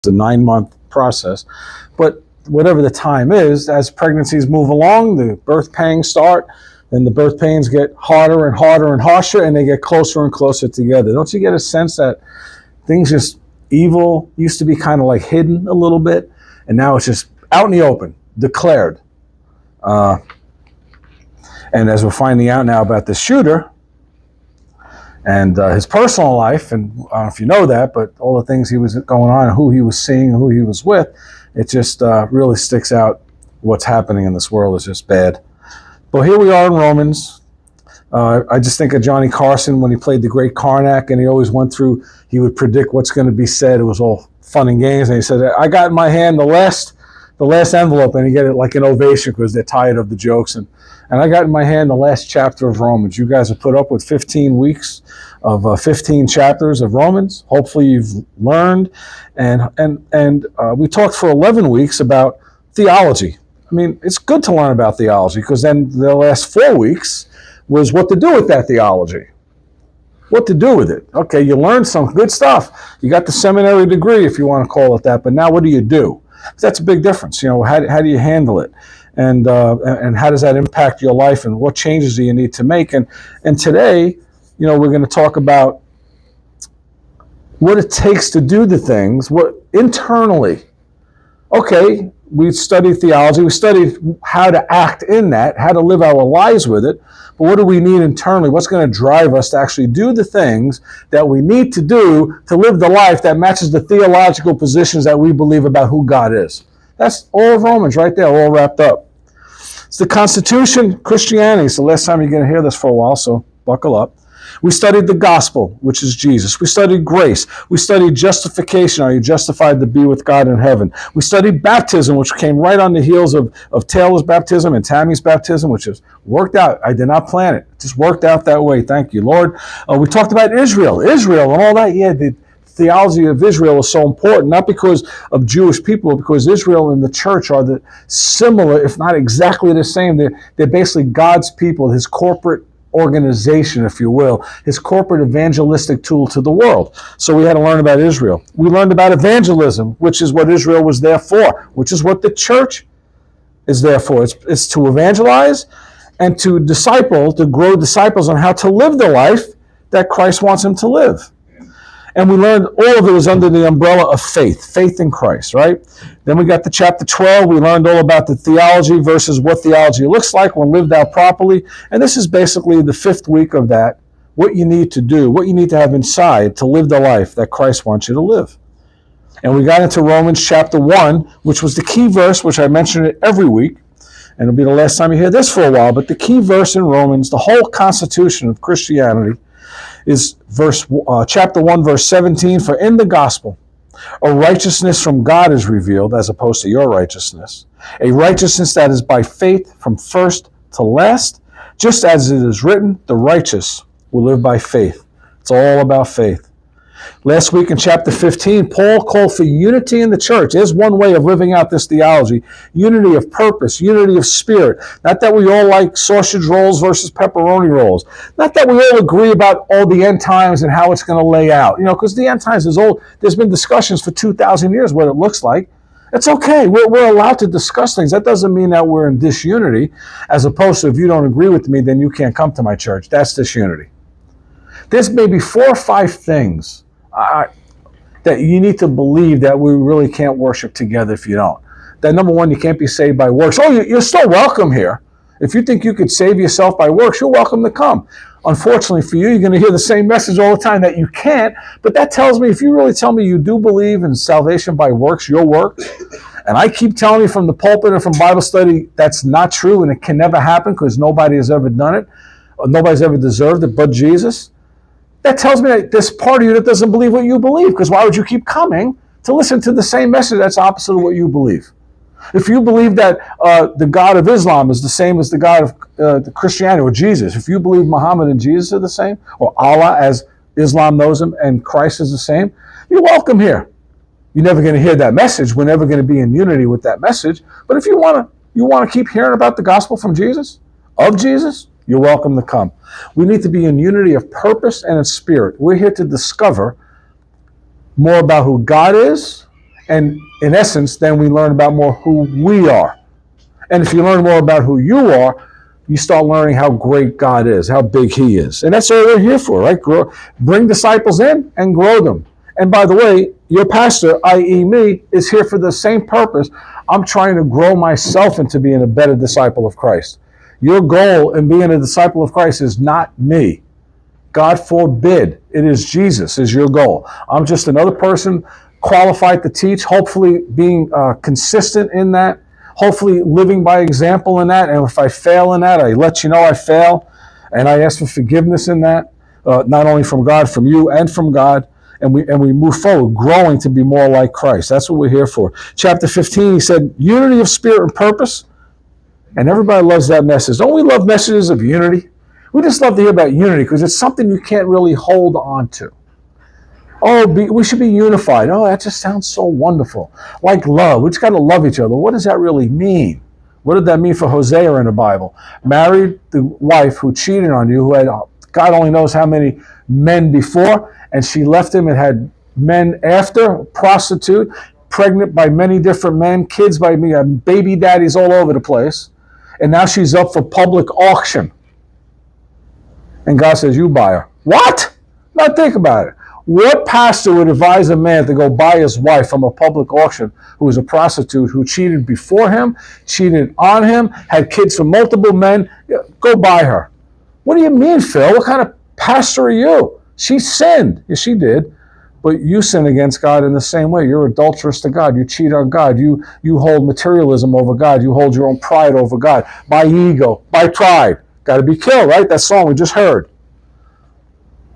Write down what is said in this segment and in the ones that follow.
a 9-month process. But whatever the time is, as pregnancies move along, the birth pangs start, and the birth pains get harder and harder and harsher, and they get closer and closer together. Don't you get a sense that things just, evil used to be kind of like hidden a little bit, and now it's just out in the open, declared. And as we're finding out now about the shooter and his personal life, and I don't know if you know that, but all the things he was going on, and who he was seeing, and who he was with, it just really sticks out. What's happening in this world is just bad. But here we are in Romans. I just think of Johnny Carson when he played the great Karnak, and he always went through, he would predict what's going to be said. It was all fun and games. And he said, I got in my hand the last envelope, and he get it like an ovation because they're tired of the jokes. And I got in my hand the last chapter of Romans. You guys have put up with 15 weeks of 15 chapters of Romans. Hopefully you've learned. And we talked for 11 weeks about theology. I mean, it's good to learn about theology, because then the last 4 weeks was what to do with that theology. What to do with it. Okay, you learned some good stuff. You got the seminary degree, if you want to call it that, but now what do you do? That's a big difference. You know, how do you handle it? And how does that impact your life, and what changes do you need to make? And today, you know, we're going to talk about what it takes to do the things, what internally. Okay, we studied theology, we studied how to act in that, how to live our lives with it, but what do we need internally? What's going to drive us to actually do the things that we need to do to live the life that matches the theological positions that we believe about who God is? That's all of Romans right there, all wrapped up. It's the Constitution, Christianity. It's the last time you're going to hear this for a while, so buckle up. We studied the gospel, which is Jesus. We studied grace. We studied justification. Are you justified to be with God in heaven? We studied baptism, which came right on the heels of Taylor's baptism and Tammy's baptism, which has worked out. I did not plan it. It just worked out that way. Thank you, Lord. We talked about Israel and all that. Yeah, the theology of Israel is so important, not because of Jewish people, but because Israel and the church are the similar, if not exactly the same. They're basically God's people, his corporate organization, if you will, his corporate evangelistic tool to the world. So we had to learn about Israel. We learned about evangelism, which is what Israel was there for, which is what the church is there for. It's to evangelize and to disciple, to grow disciples on how to live the life that Christ wants them to live. And we learned all of it was under the umbrella of faith in Christ, right? Then we got to chapter 12. We learned all about the theology versus what theology looks like when lived out properly. And this is basically the 5th week of that, what you need to do, what you need to have inside to live the life that Christ wants you to live. And we got into Romans chapter 1, which was the key verse, which I mention it every week. And it'll be the last time you hear this for a while. But the key verse in Romans, the whole constitution of Christianity, is chapter 1, verse 17. For in the gospel, a righteousness from God is revealed, as opposed to your righteousness. A righteousness that is by faith from first to last. Just as it is written, the righteous will live by faith. It's all about faith. Last week in chapter 15, Paul called for unity in the church. There's one way of living out this theology. Unity of purpose, unity of spirit. Not that we all like sausage rolls versus pepperoni rolls. Not that we all agree about all the end times and how it's going to lay out. You know, because the end times is old. There's been discussions for 2,000 years what it looks like. It's okay. We're allowed to discuss things. That doesn't mean that we're in disunity, as opposed to if you don't agree with me, then you can't come to my church. That's disunity. There's maybe 4 or 5 things that you need to believe that we really can't worship together if you don't. That number one, you can't be saved by works. Oh, you're still welcome here. If you think you could save yourself by works, you're welcome to come. Unfortunately for you, you're going to hear the same message all the time that you can't, but that tells me, if you really tell me you do believe in salvation by works, your works, and I keep telling you from the pulpit and from Bible study that's not true and it can never happen because nobody has ever done it, or nobody's ever deserved it but Jesus, that tells me that there's part of you that doesn't believe what you believe, because why would you keep coming to listen to the same message that's opposite of what you believe? If you believe that the God of Islam is the same as the God of the Christianity or Jesus, if you believe Muhammad and Jesus are the same, or Allah as Islam knows him and Christ is the same, you're welcome here. You're never going to hear that message. We're never going to be in unity with that message. But if you want to keep hearing about the gospel from Jesus, of Jesus, you're welcome to come. We need to be in unity of purpose and in spirit. We're here to discover more about who God is And in essence, then we learn about more who we are. And if you learn more about who you are, you start learning how great God is, how big he is. And that's what we're here for, right? Bring disciples in and grow them. And by the way, your pastor, i.e. me, is here for the same purpose. I'm trying to grow myself into being a better disciple of Christ. Your goal in being a disciple of Christ is not me. God forbid. It is Jesus is your goal. I'm just another person qualified to teach, hopefully being consistent in that, hopefully living by example in that. And if I fail in that, I let you know I fail. And I ask for forgiveness in that, not only from God, from you and from God. And we move forward, growing to be more like Christ. That's what we're here for. Chapter 15, he said, unity of spirit and purpose. And everybody loves that message. Don't we love messages of unity? We just love to hear about unity because it's something you can't really hold on to. Oh, we should be unified. Oh, that just sounds so wonderful. Like love. We just got to love each other. What does that really mean? What did that mean for Hosea in the Bible? Married the wife who cheated on you, who had God only knows how many men before, and she left him and had men after, prostitute, pregnant by many different men, kids by me, baby daddies all over the place. And now she's up for public auction. And God says, you buy her. What? Now think about it. What pastor would advise a man to go buy his wife from a public auction who was a prostitute, who cheated before him, cheated on him, had kids from multiple men? Go buy her. What do you mean, Phil? What kind of pastor are you? She sinned. Yes, she did. But you sin against God in the same way. You're adulterous to God. You cheat on God. You hold materialism over God. You hold your own pride over God. By ego, by pride. Got to be killed, right? That song we just heard.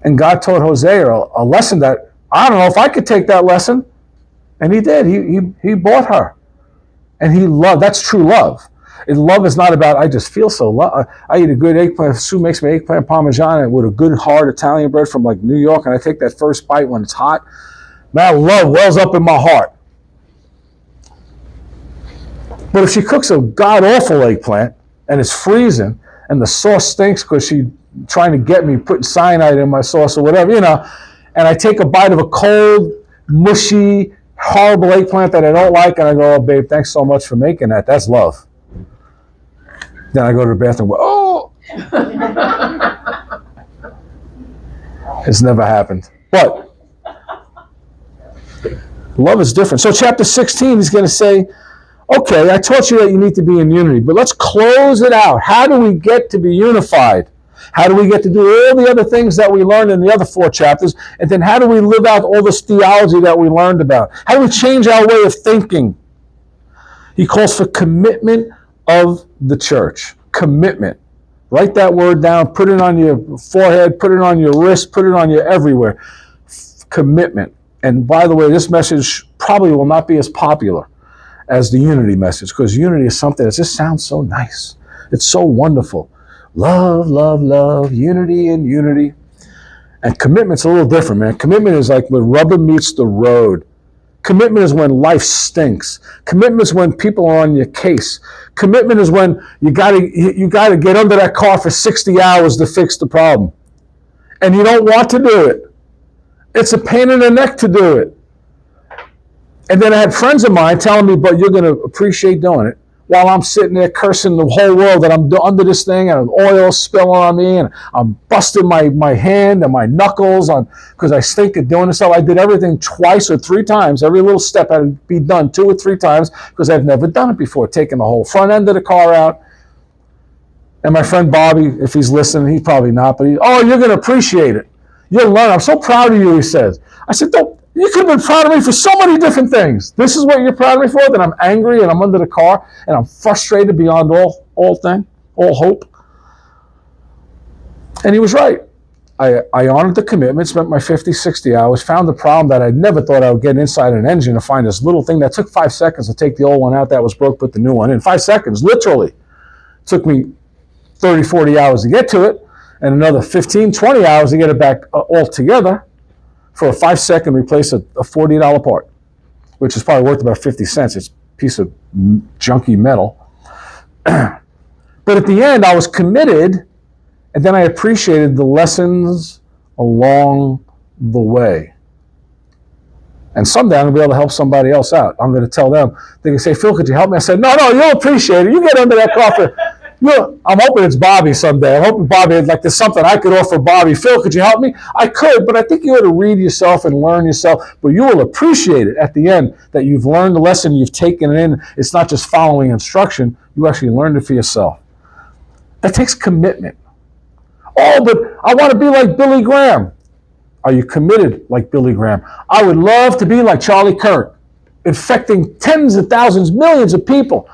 And God taught Hosea a lesson that, I don't know if I could take that lesson. And he did. He bought her. And he loved. That's true love. And love is not about, I just feel so love. I eat a good eggplant. Sue makes me eggplant parmesan with a good hard Italian bread from like New York. And I take that first bite when it's hot. Man, love wells up in my heart. But if she cooks a god-awful eggplant and it's freezing and the sauce stinks because she's trying to get me putting cyanide in my sauce or whatever, and I take a bite of a cold, mushy, horrible eggplant that I don't like, and I go, oh, babe, thanks so much for making that. That's love. Then I go to the bathroom, oh! It's never happened. But love is different. So chapter 16, he's going to say, okay, I taught you that you need to be in unity, but let's close it out. How do we get to be unified? How do we get to do all the other things that we learned in the other 4 chapters? And then how do we live out all this theology that we learned about? How do we change our way of thinking? He calls for commitment of the church. Commitment. Write that word down. Put it on your forehead. Put it on your wrist. Put it on your everywhere. Commitment. And by the way, this message probably will not be as popular as the unity message, because unity is something that just sounds so nice. It's so wonderful. Love, love, love, unity and unity. And commitment's a little different, man. Commitment is like when rubber meets the road. Commitment is when life stinks. Commitment is when people are on your case. Commitment is when you gotta get under that car for 60 hours to fix the problem. And you don't want to do it. It's a pain in the neck to do it. And then I had friends of mine telling me, but you're going to appreciate doing it, while I'm sitting there cursing the whole world that I'm under this thing, and oil spilling on me, and I'm busting my hand and my knuckles because I stink at doing this stuff. I did everything twice or 3 times. Every little step had to be done 2 or 3 times because I've never done it before, taking the whole front end of the car out. And my friend Bobby, if he's listening, he's probably not, but you're going to appreciate it. You'll learn. I'm so proud of you, he says. I said, you could have been proud of me for so many different things. This is what you're proud of me for? That I'm angry and I'm under the car and I'm frustrated beyond all hope. And he was right. I honored the commitment, spent my 50, 60 hours, found a problem that I never thought I would get inside an engine to find this little thing that took 5 seconds to take the old one out that was broke, put the new one in. 5 seconds, literally. It took me 30, 40 hours to get to it, and another 15, 20 hours to get it back all together. For a 5-second replace a $40 part, which is probably worth about 50 cents. It's a piece of junky metal. But at the end, I was committed, and then I appreciated the lessons along the way. And someday I'm going to be able to help somebody else out. I'm going to tell them. They can say, Phil, could you help me? I said, no, you'll appreciate it. You get under that coffin. I'm hoping it's Bobby someday. I'm hoping Bobby, like there's something I could offer Bobby. Phil, could you help me? I could, but I think you ought to read yourself and learn yourself. But you will appreciate it at the end that you've learned the lesson, you've taken it in. It's not just following instruction. You actually learned it for yourself. That takes commitment. Oh, but I want to be like Billy Graham. Are you committed like Billy Graham? I would love to be like Charlie Kirk, infecting tens of thousands, millions of people.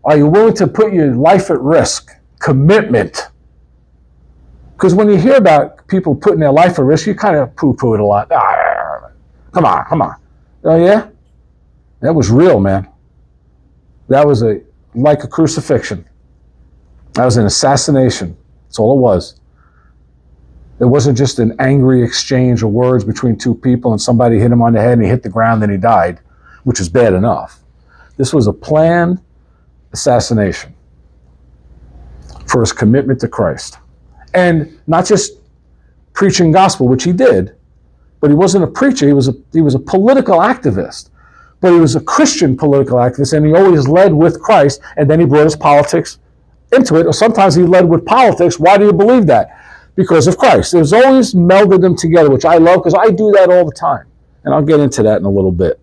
Are you willing to put your life at risk? Commitment. Because when you hear about people putting their life at risk, you kind of poo-poo it a lot. Come on. Oh, yeah? That was real, man. That was like a crucifixion. That was an assassination. That's all it was. It wasn't just an angry exchange of words between two people and somebody hit him on the head and he hit the ground and he died, which is bad enough. This was a planned assassination for his commitment to Christ. And not just preaching gospel, which he did, but he wasn't a preacher. He was a political activist. But he was a Christian political activist, and he always led with Christ, and then he brought his politics into it, or sometimes he led with politics. Why do you believe that? Because of Christ. It was always melded them together, which I love because I do that all the time. And I'll get into that in a little bit.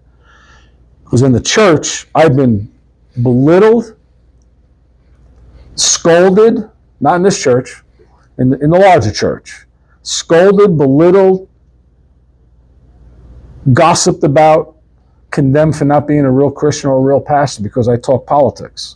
Because in the church, I've been belittled, scolded, not in this church, in the larger church, scolded, belittled, gossiped about, condemned for not being a real Christian or a real pastor because I talk politics.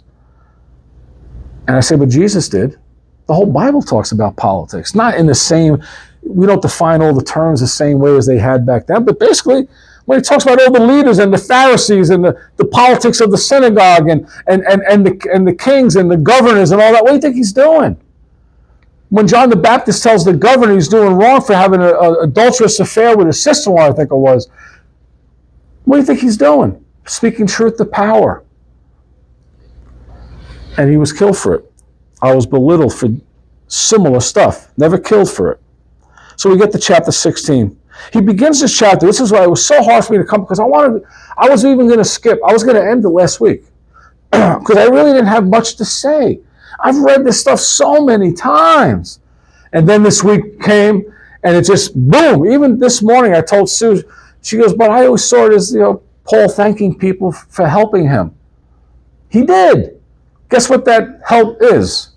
And I say, but Jesus did. The whole Bible talks about politics, not in the same, we don't define all the terms the same way as they had back then, but basically, when he talks about all the leaders and the Pharisees and the politics of the synagogue and the kings and the governors and all that, what do you think he's doing? When John the Baptist tells the governor he's doing wrong for having an adulterous affair with his sister-in-law, I think it was, what do you think he's doing? Speaking truth to power. And he was killed for it. I was belittled for similar stuff, never killed for it. So we get to chapter 16. He begins this chapter. This is why it was so hard for me to come, because I was even going to skip. I was going to end it last week because I really didn't have much to say. I've read this stuff so many times. And then this week came and it just, boom. Even this morning I told Sue, she goes, but I always saw it as, Paul thanking people for helping him. He did. Guess what that help is?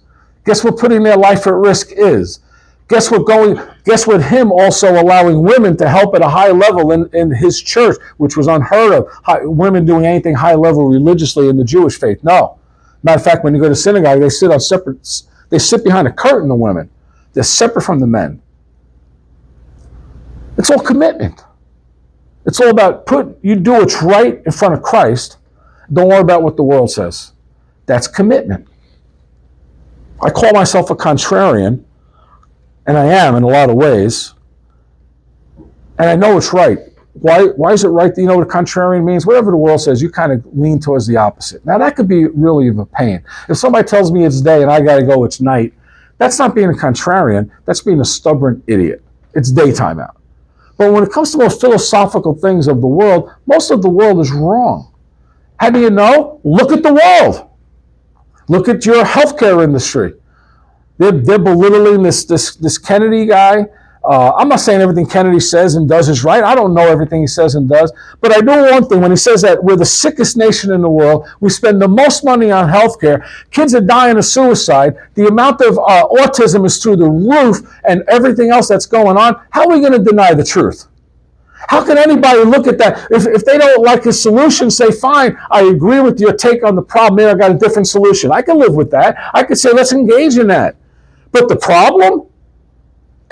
Guess what putting their life at risk is? Guess what him also allowing women to help at a high level in his church, which was unheard of, women doing anything high level religiously in the Jewish faith. No. Matter of fact, when you go to synagogue, they sit behind a curtain, the women. They're separate from the men. It's all commitment. It's all about you do what's right in front of Christ. Don't worry about what the world says. That's commitment. I call myself a contrarian, and I am in a lot of ways. And I know it's right. Why is it right? You know what a contrarian means? Whatever the world says, you kind of lean towards the opposite. Now, that could be really of a pain. If somebody tells me it's day and I got to go, it's night, that's not being a contrarian. That's being a stubborn idiot. It's daytime out. But when it comes to more philosophical things of the world, most of the world is wrong. How do you know? Look at the world. Look at your healthcare industry. They're belittling this Kennedy guy. I'm not saying everything Kennedy says and does is right. I don't know everything he says and does. But I know one thing. When he says that we're the sickest nation in the world, we spend the most money on healthcare, kids are dying of suicide, the amount of autism is through the roof, and everything else that's going on, how are we going to deny the truth? How can anybody look at that? If they don't like his solution, say, fine, I agree with your take on the problem here, I got a different solution. I can live with that. I could say, let's engage in that. But the problem,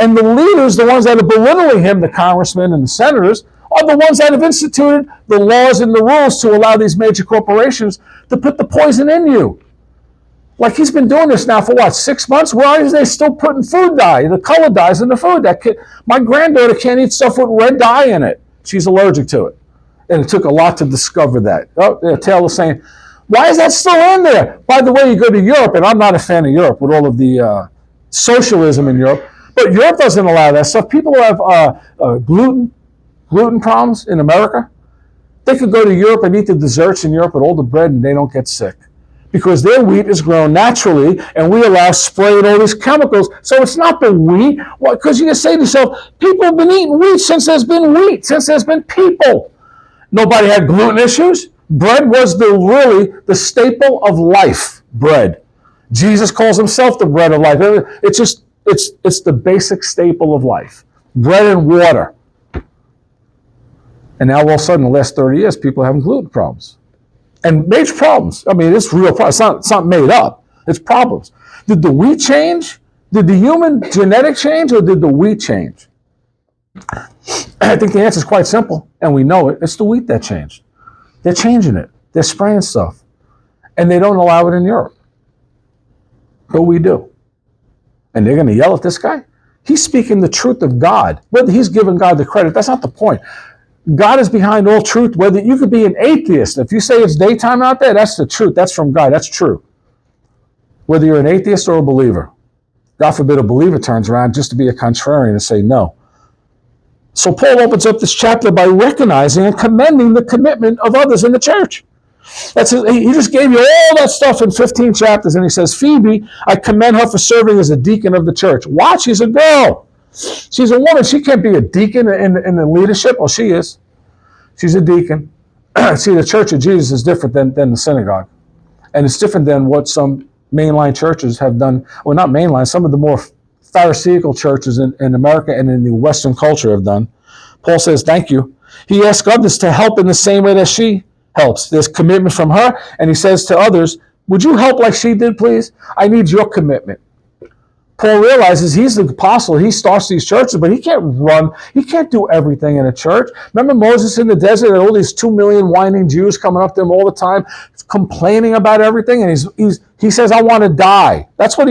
and the leaders, the ones that are belittling him, the congressmen and the senators, are the ones that have instituted the laws and the rules to allow these major corporations to put the poison in you. Like he's been doing this now for what, 6 months? Why is they still putting food dye, the color dyes in the food? My granddaughter can't eat stuff with red dye in it. She's allergic to it. And it took a lot to discover that. Oh, Taylor's saying, why is that still in there? By the way, you go to Europe, and I'm not a fan of Europe with all of the socialism in Europe, but Europe doesn't allow that stuff. People have gluten, gluten problems in America, they could go to Europe and eat the desserts in Europe with all the bread and they don't get sick. Because their wheat is grown naturally and we allow spraying all these chemicals. So it's not the wheat. Well, because you can say to yourself, people have been eating wheat since there's been wheat, since there's been people. Nobody had gluten issues. Bread was really the staple of life, bread. Jesus calls himself the bread of life. It's the basic staple of life. Bread and water. And now all of a sudden, in the last 30 years, people are having gluten problems. And major problems. I mean, it's real problems. It's not made up. It's problems. Did the wheat change? Did the human genetic change or did the wheat change? I think the answer is quite simple, and we know it. It's the wheat that changed. They're changing it. They're spraying stuff. And they don't allow it in Europe. But we do. And they're going to yell at this guy? He's speaking the truth of God. Whether he's giving God the credit, that's not the point. God is behind all truth. Whether you could be an atheist. If you say it's daytime out there, that's the truth. That's from God. That's true. Whether you're an atheist or a believer. God forbid a believer turns around just to be a contrarian and say no. So Paul opens up this chapter by recognizing and commending the commitment of others in the church. He just gave you all that stuff in 15 chapters, and he says, Phoebe, I commend her for serving as a deacon of the church. Watch, she's a girl. She's a woman. She can't be a deacon in the leadership. Well, she is. She's a deacon. See, the Church of Jesus is different than the synagogue. And it's different than what some mainline churches have done. Well, not mainline. Some of the more Pharisaical churches in America and in the Western culture have done. Paul says, thank you. He asks others to help in the same way that she helps. There's commitment from her. And he says to others, would you help like she did, please? I need your commitment. Paul realizes he's the apostle. He starts these churches, but he can't run. He can't do everything in a church. Remember Moses in the desert and all these 2 million whining Jews coming up to him all the time, complaining about everything. And he says, I want to die. That's what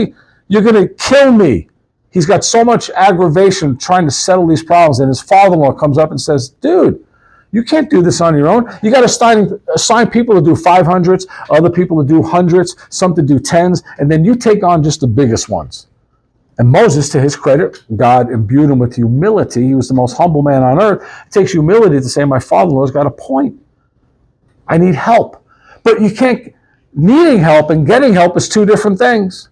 you're going to kill me. He's got so much aggravation trying to settle these problems. And his father-in-law comes up and says, dude, you can't do this on your own. You got to assign people to do 500s, other people to do hundreds, some to do tens, and then you take on just the biggest ones. And Moses, to his credit, God imbued him with humility. He was the most humble man on earth. It takes humility to say, my father-in-law's got a point. I need help. But you can't, needing help and getting help is two different things.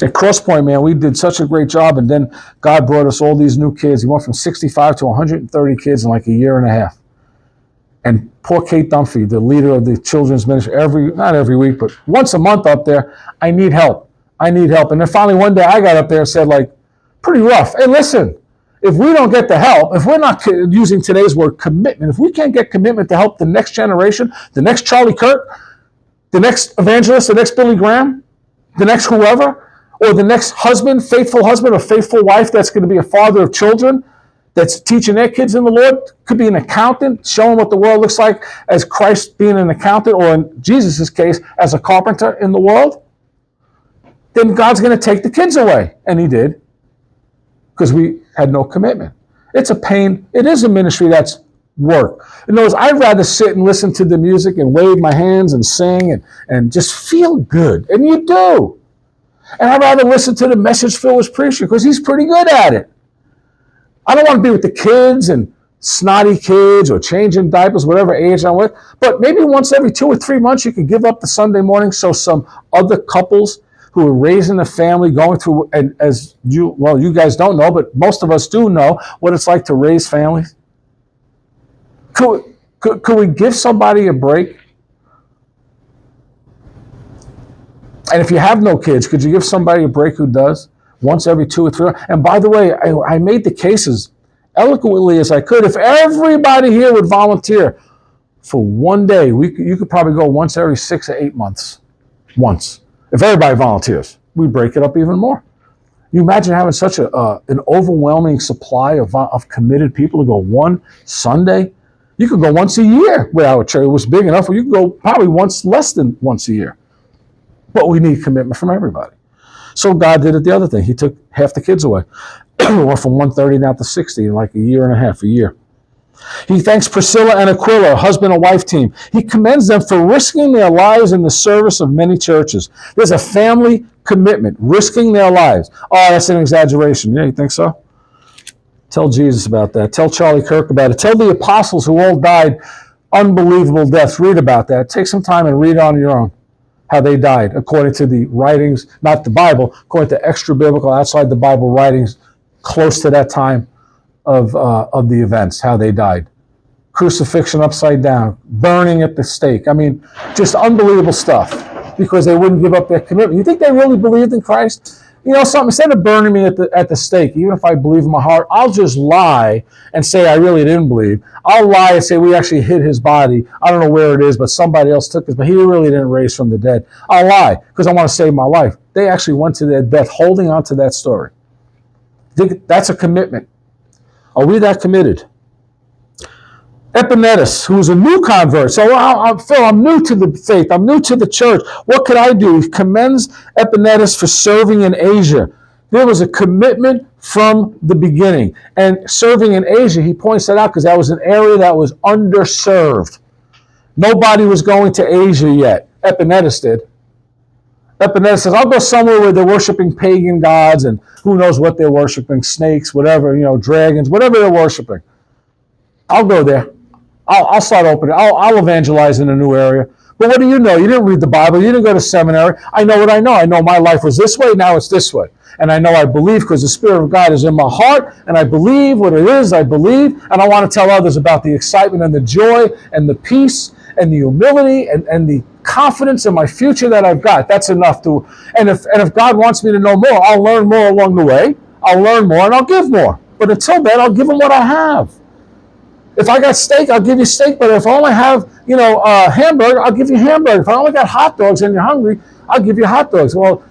At Crosspoint, man, we did such a great job, and then God brought us all these new kids. He went from 65 to 130 kids in like a year and a half. And poor Kate Dunphy, the leader of the children's ministry, not every week, but once a month up there, I need help. I need help. And then finally one day I got up there and said, like, pretty rough, hey, listen, if we don't get the help, if we're not using today's word commitment, if we can't get commitment to help the next generation, the next Charlie Kirk, the next evangelist, the next Billy Graham, the next whoever, or the next husband or faithful wife that's going to be a father of children, that's teaching their kids in the Lord, could be an accountant, showing what the world looks like as Christ being an accountant, or in Jesus' case, as a carpenter in the world, then God's going to take the kids away. And he did, because we had no commitment. It's a pain. It is a ministry that's work. In other words, I'd rather sit and listen to the music and wave my hands and sing and just feel good. And you do. And I'd rather listen to the message Phil preacher because he's pretty good at it. I don't want to be with the kids and snotty kids or changing diapers, whatever age I'm with. But maybe once every 2 or 3 months, you could give up the Sunday morning so some other couples who are raising a family, going through, and as you guys don't know, but most of us do know what it's like to raise families. Could we give somebody a break? And if you have no kids, could you give somebody a break who does? Once every 2 or 3. And by the way, I made the cases eloquently as I could. If everybody here would volunteer for one day, you could probably go once every 6 or 8 months. Once. If everybody volunteers, we break it up even more. You imagine having such an overwhelming supply of committed people to go one Sunday? You could go once a year where our church was big enough, or you could go probably less than once a year. But we need commitment from everybody. So God did it the other thing. He took half the kids away. We went from 130 down to 60 in like a year. He thanks Priscilla and Aquila, a husband and wife team. He commends them for risking their lives in the service of many churches. There's a family commitment, risking their lives. Oh, that's an exaggeration. Yeah, you think so? Tell Jesus about that. Tell Charlie Kirk about it. Tell the apostles who all died unbelievable deaths. Read about that. Take some time and read on your own how they died according to the writings, not the Bible, according to extra biblical, outside the Bible writings close to that time of the events, how they died. Crucifixion upside down, burning at the stake. I mean, just unbelievable stuff because they wouldn't give up their commitment. You think they really believed in Christ? You know something, instead of burning me at the stake, even if I believe in my heart, I'll just lie and say I really didn't believe. I'll lie and say we actually hid his body. I don't know where it is, but somebody else took it, but he really didn't raise from the dead. I'll lie because I want to save my life. They actually went to their death holding on to that story. That's a commitment. Are we that committed? Epinetus, who was a new convert. So, Phil, I'm new to the faith. I'm new to the church. What could I do? He commends Epinetus for serving in Asia. There was a commitment from the beginning. And serving in Asia, he points that out because that was an area that was underserved. Nobody was going to Asia yet. Epinetus did. Epinetus says, I'll go somewhere where they're worshiping pagan gods and who knows what they're worshiping, snakes, whatever, dragons, whatever they're worshiping. I'll go there. I'll start opening. I'll evangelize in a new area. But what do you know? You didn't read the Bible. You didn't go to seminary. I know what I know. I know my life was this way. Now it's this way. And I know I believe because the Spirit of God is in my heart. And I believe what it is. I believe. And I want to tell others about the excitement and the joy and the peace and the humility and the confidence in my future that I've got. That's enough to. And if God wants me to know more, I'll learn more along the way. I'll learn more and I'll give more. But until then, I'll give them what I have. If I got steak, I'll give you steak. But if I only have, hamburger, I'll give you hamburger. If I only got hot dogs and you're hungry, I'll give you hot dogs. Well,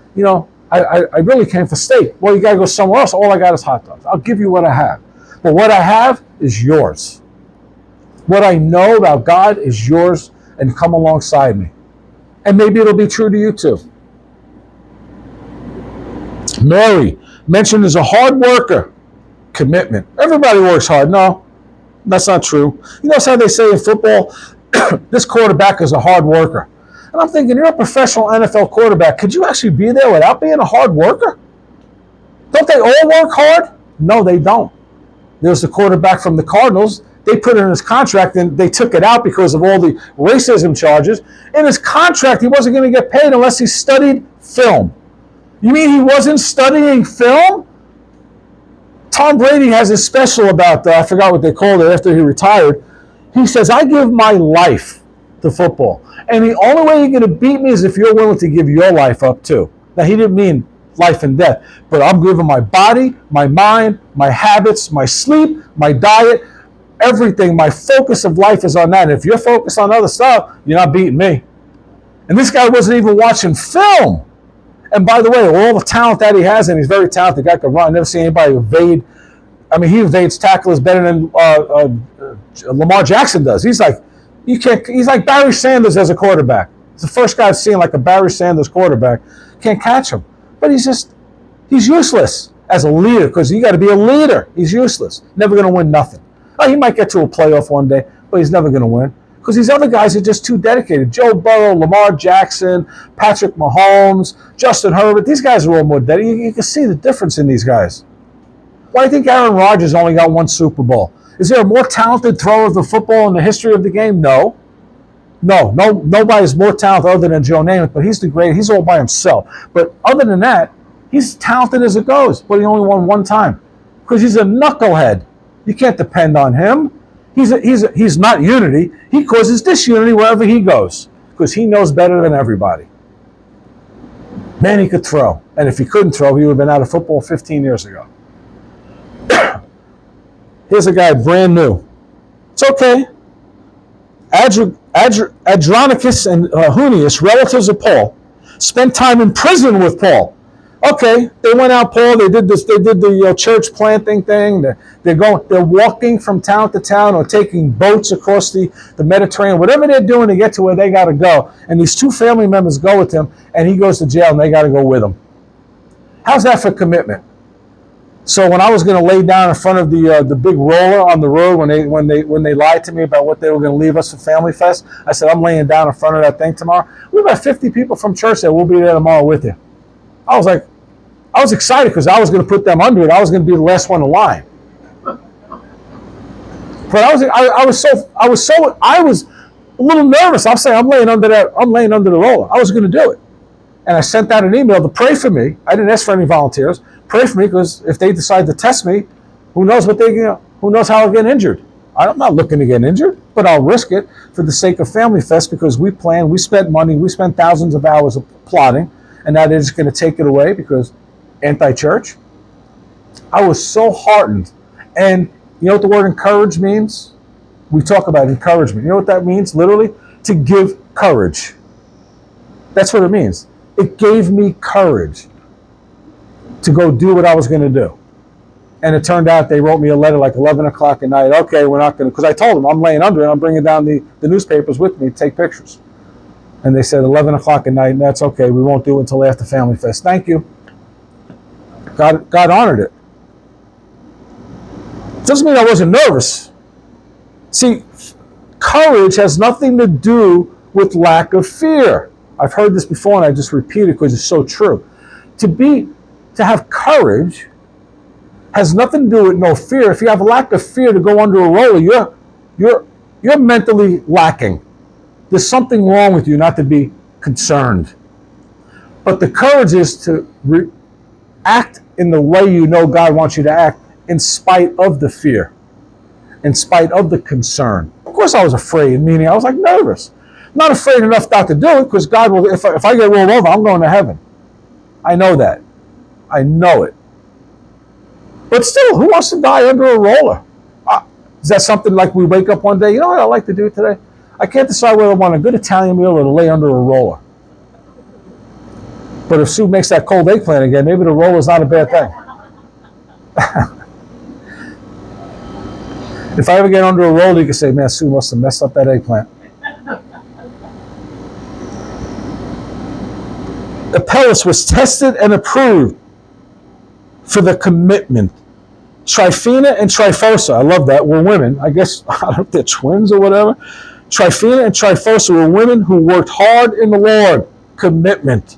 I really came for steak. Well, you got to go somewhere else. All I got is hot dogs. I'll give you what I have. But what I have is yours. What I know about God is yours, and come alongside me. And maybe it'll be true to you too. Mary, mentioned as a hard worker. Commitment. Everybody works hard. No. That's not true. You know how they say in football, this quarterback is a hard worker. And I'm thinking, you're a professional NFL quarterback. Could you actually be there without being a hard worker? Don't they all work hard? No, they don't. There's the quarterback from the Cardinals. They put it in his contract and they took it out because of all the racism charges. In his contract, he wasn't going to get paid unless he studied film. You mean he wasn't studying film? Tom Brady has a special about, I forgot what they called it after he retired. He says, I give my life to football. And the only way you're going to beat me is if you're willing to give your life up too. Now, he didn't mean life and death, but I'm giving my body, my mind, my habits, my sleep, my diet, everything. My focus of life is on that. And if you're focused on other stuff, you're not beating me. And this guy wasn't even watching film. And by the way, all the talent that he has, and he's very talented, guy can run. I've never seen anybody evade. I mean, he evades tacklers better than Lamar Jackson does. He's like, he's like Barry Sanders as a quarterback. He's the first guy I've seen like a Barry Sanders quarterback. Can't catch him. But he's useless as a leader because you got to be a leader. He's useless. Never going to win nothing. Oh, he might get to a playoff one day, but he's never going to win. Because these other guys are just too dedicated. Joe Burrow, Lamar Jackson, Patrick Mahomes, Justin Herbert. These guys are all more dedicated. You can see the difference in these guys. Why do you think Aaron Rodgers only got one Super Bowl? Is there a more talented thrower of the football in the history of the game? No. Nobody's more talented other than Joe Namath, but he's the great. He's all by himself. But other than that, he's talented as it goes. But he only won one time because he's a knucklehead. You can't depend on him. He's not unity. He causes disunity wherever he goes because he knows better than everybody. Man, he could throw. And if he couldn't throw, he would have been out of football 15 years ago. Here's a guy brand new. It's okay. Andronicus and Hunius, relatives of Paul, spent time in prison with Paul. Okay, they went out, Paul. They did this. They did the church planting thing. They're walking from town to town or taking boats across the Mediterranean. Whatever they're doing to get to where they got to go. And these two family members go with him, and he goes to jail, and they got to go with him. How's that for commitment? So when I was going to lay down in front of the big roller on the road when they lied to me about what they were going to leave us for Family Fest, I said I'm laying down in front of that thing tomorrow. We have about 50 people from church there. We'll be there tomorrow with you. I was excited because I was going to put them under it. I was going to be the last one in line. But I was a little nervous. I'm saying I'm laying under the roller. I was going to do it. And I sent out an email to pray for me. I didn't ask for any volunteers. Pray for me, because if they decide to test me, who knows who knows how I'll get injured. I'm not looking to get injured, but I'll risk it for the sake of Family Fest, because we planned, we spent money, we spent thousands of hours of plotting, and now they're just going to take it away because anti-church. I was so heartened. And you know what the word encourage means? We talk about encouragement. You know what that means? Literally, to give courage. That's what it means. It gave me courage to go do what I was going to do. And it turned out they wrote me a letter like 11 o'clock at night. Okay, we're not going to, because I told them I'm laying under it. I'm bringing down the newspapers with me to take pictures. And they said 11 o'clock at night, and that's okay. We won't do it until after Family Fest. Thank you. God honored it. Doesn't mean I wasn't nervous. See, courage has nothing to do with lack of fear. I've heard this before, and I just repeat it because it's so true. To have courage has nothing to do with no fear. If you have a lack of fear to go under a roller, you're mentally lacking. There's something wrong with you not to be concerned. But the courage is to act in the way you know God wants you to act, in spite of the fear, in spite of the concern. Of course I was afraid, meaning I was like nervous. Not afraid enough not to do it, because God will, if I get rolled over, I'm going to heaven. I know that. I know it. But still, who wants to die under a roller? Is that something like we wake up one day, you know what I'd like to do today? I can't decide whether I want a good Italian meal or to lay under a roller. But if Sue makes that cold eggplant again, maybe the roller is not a bad thing. If I ever get under a roller, you can say, man, Sue must have messed up that eggplant. Apelles was tested and approved for the commitment. Tryphena and Tryphosa, I love that, were women. I guess, I don't know if they're twins or whatever. Tryphena and Tryphosa were women who worked hard in the Lord. Commitment.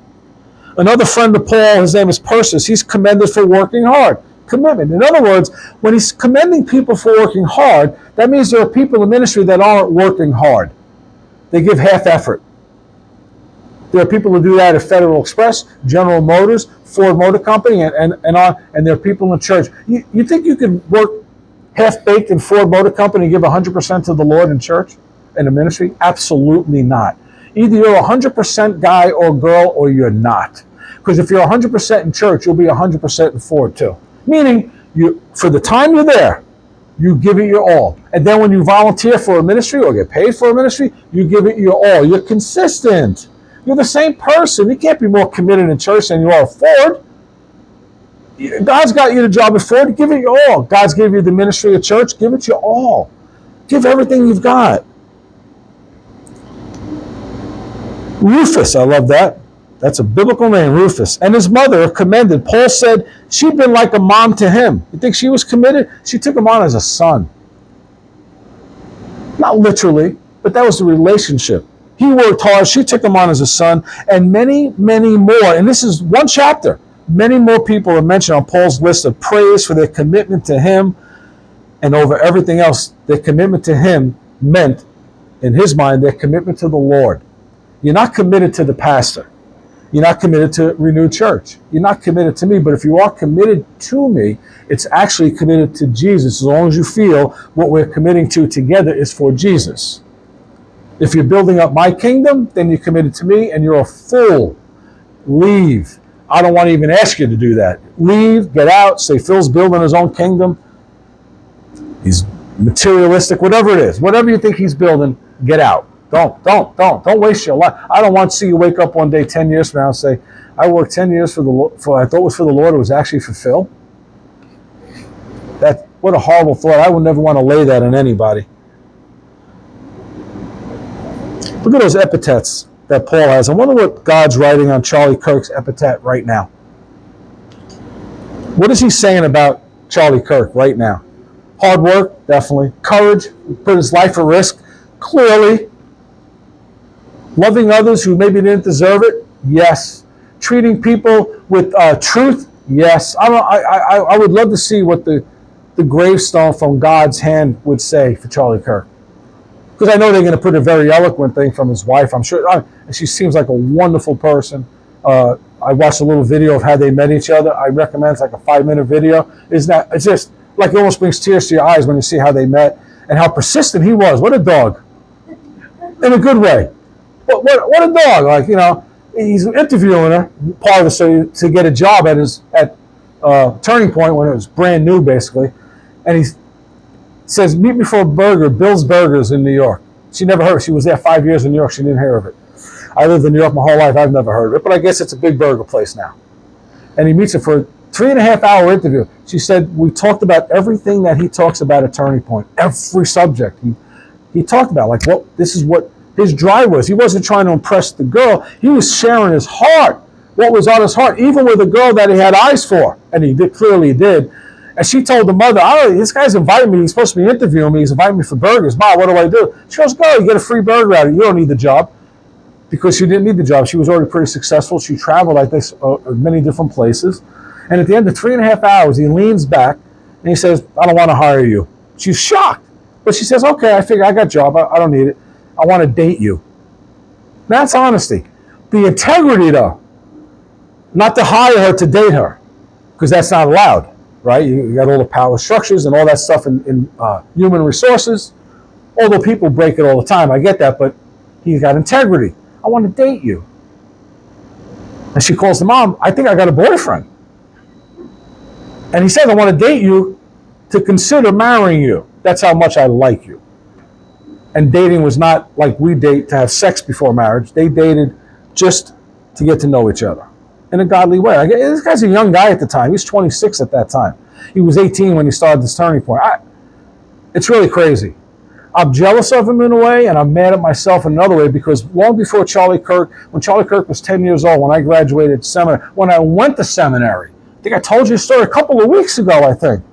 Another friend of Paul, his name is Persis, he's commended for working hard. Commitment. In other words, when he's commending people for working hard, that means there are people in ministry that aren't working hard. They give half effort. There are people who do that at Federal Express, General Motors, Ford Motor Company, and there are people in church. You think you could work half-baked in Ford Motor Company and give 100% to the Lord in church, in the ministry? Absolutely not. Either you're a 100% guy or girl, or you're not. Because if you're 100% in church, you'll be 100% in Ford too. Meaning, for the time you're there, you give it your all. And then when you volunteer for a ministry or get paid for a ministry, you give it your all. You're consistent. You're the same person. You can't be more committed in church than you are at Ford. God's got you the job at Ford. Give it your all. God's given you the ministry at church. Give it your all. Give everything you've got. Rufus, I love that. That's a biblical name, Rufus. And his mother commended. Paul said she'd been like a mom to him. You think she was committed? She took him on as a son. Not literally, but that was the relationship. He worked hard. She took him on as a son. And many, many more. And this is one chapter. Many more people are mentioned on Paul's list of praise for their commitment to him. And over everything else, their commitment to him meant, in his mind, their commitment to the Lord. You're not committed to the pastor. You're not committed to Renewed Church. You're not committed to me. But if you are committed to me, it's actually committed to Jesus, as long as you feel what we're committing to together is for Jesus. If you're building up my kingdom, then you're committed to me, and you're a fool. Leave. I don't want to even ask you to do that. Leave, get out, say Phil's building his own kingdom. He's materialistic, whatever it is. Whatever you think he's building, get out. Don't waste your life. I don't want to see you wake up one day 10 years from now and say, I worked 10 years for I thought it was for the Lord, it was actually for Phil. What a horrible thought. I would never want to lay that on anybody. Look at those epithets that Paul has. I wonder what God's writing on Charlie Kirk's epithet right now. What is he saying about Charlie Kirk right now? Hard work, definitely. Courage, put his life at risk, clearly. Loving others who maybe didn't deserve it, yes. Treating people with truth, yes. I would love to see what the the gravestone from God's hand would say for Charlie Kirk? Because I know they're going to put a very eloquent thing from his wife. I'm sure she seems like a wonderful person. I watched a little video of how they met each other. I recommend it's like a 5-minute video. It's just like it almost brings tears to your eyes when you see how they met and how persistent he was. What a dog, in a good way. What a dog! Like, you know, he's interviewing her part of it to get a job at Turning Point when it was brand new, basically, and he says, "Meet me for a burger, Bill's Burgers in New York." She never heard. She was there 5 years in New York. She didn't hear of it. I lived in New York my whole life. I've never heard of it, but I guess it's a big burger place now. And he meets her for a 3.5-hour interview. She said, we talked about everything that he talks about at Turning Point, every subject. He talked about, like, this is what his drive was. He wasn't trying to impress the girl. He was sharing his heart, what was on his heart, even with a girl that he had eyes for. And he clearly did. And she told the mother, this guy's inviting me. He's supposed to be interviewing me. He's inviting me for burgers. Mom, what do I do? She goes, go, you get a free burger out of it. You don't need the job. Because she didn't need the job. She was already pretty successful. She traveled, I think, many different places. And at the end of 3.5 hours, he leans back and he says, I don't want to hire you. She's shocked. But she says, okay, I figure I got a job. I don't need it. I want to date you. That's honesty. The integrity, though, not to hire her to date her, because that's not allowed, right? You got all the power structures and all that stuff in human resources. Although people break it all the time. I get that, but he's got integrity. I want to date you. And she calls the mom, I think I got a boyfriend. And he says, I want to date you to consider marrying you. That's how much I like you. And dating was not like we date to have sex before marriage. They dated just to get to know each other in a godly way. This guy's a young guy at the time. He was 26 at that time. He was 18 when he started this Turning Point. It's really crazy. I'm jealous of him in a way, and I'm mad at myself in another way, because long before Charlie Kirk, when Charlie Kirk was 10 years old, when I graduated seminary, when I went to seminary, I think I told you a story a couple of weeks ago, I think.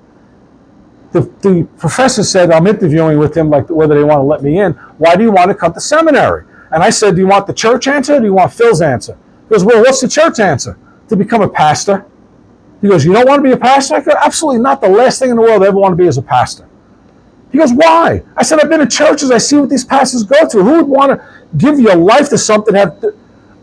The professor said, I'm interviewing with him, like whether they want to let me in. Why do you want to come to seminary? And I said, do you want the church answer or do you want Phil's answer? He goes, well, what's the church answer? To become a pastor. He goes, you don't want to be a pastor? I go, absolutely not. The last thing in the world I ever want to be is a pastor. He goes, why? I said, I've been in churches. I see what these pastors go through. Who would want to give your life to something?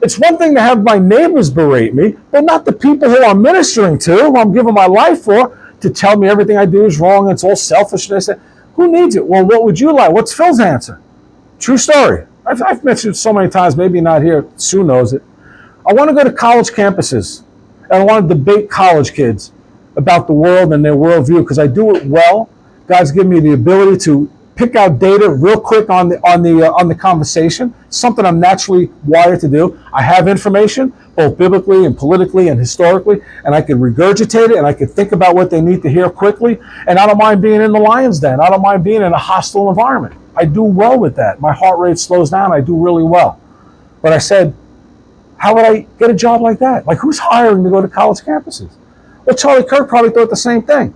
It's one thing to have my neighbors berate me, but not the people who I'm ministering to, who I'm giving my life for, to tell me everything I do is wrong. It's all selfishness. Who needs it? Well, what would you like? What's Phil's answer? True story. I've mentioned it so many times, maybe not here. Sue knows it. I want to go to college campuses, and I want to debate college kids about the world and their worldview, because I do it well. God's given me the ability to pick out data real quick on the conversation. Something I'm naturally wired to do. I have information, both biblically and politically and historically, and I can regurgitate it, and I can think about what they need to hear quickly. And I don't mind being in the lion's den. I don't mind being in a hostile environment. I do well with that. My heart rate slows down. I do really well. But I said, how would I get a job like that? Like, who's hiring to go to college campuses? Well, Charlie Kirk probably thought the same thing.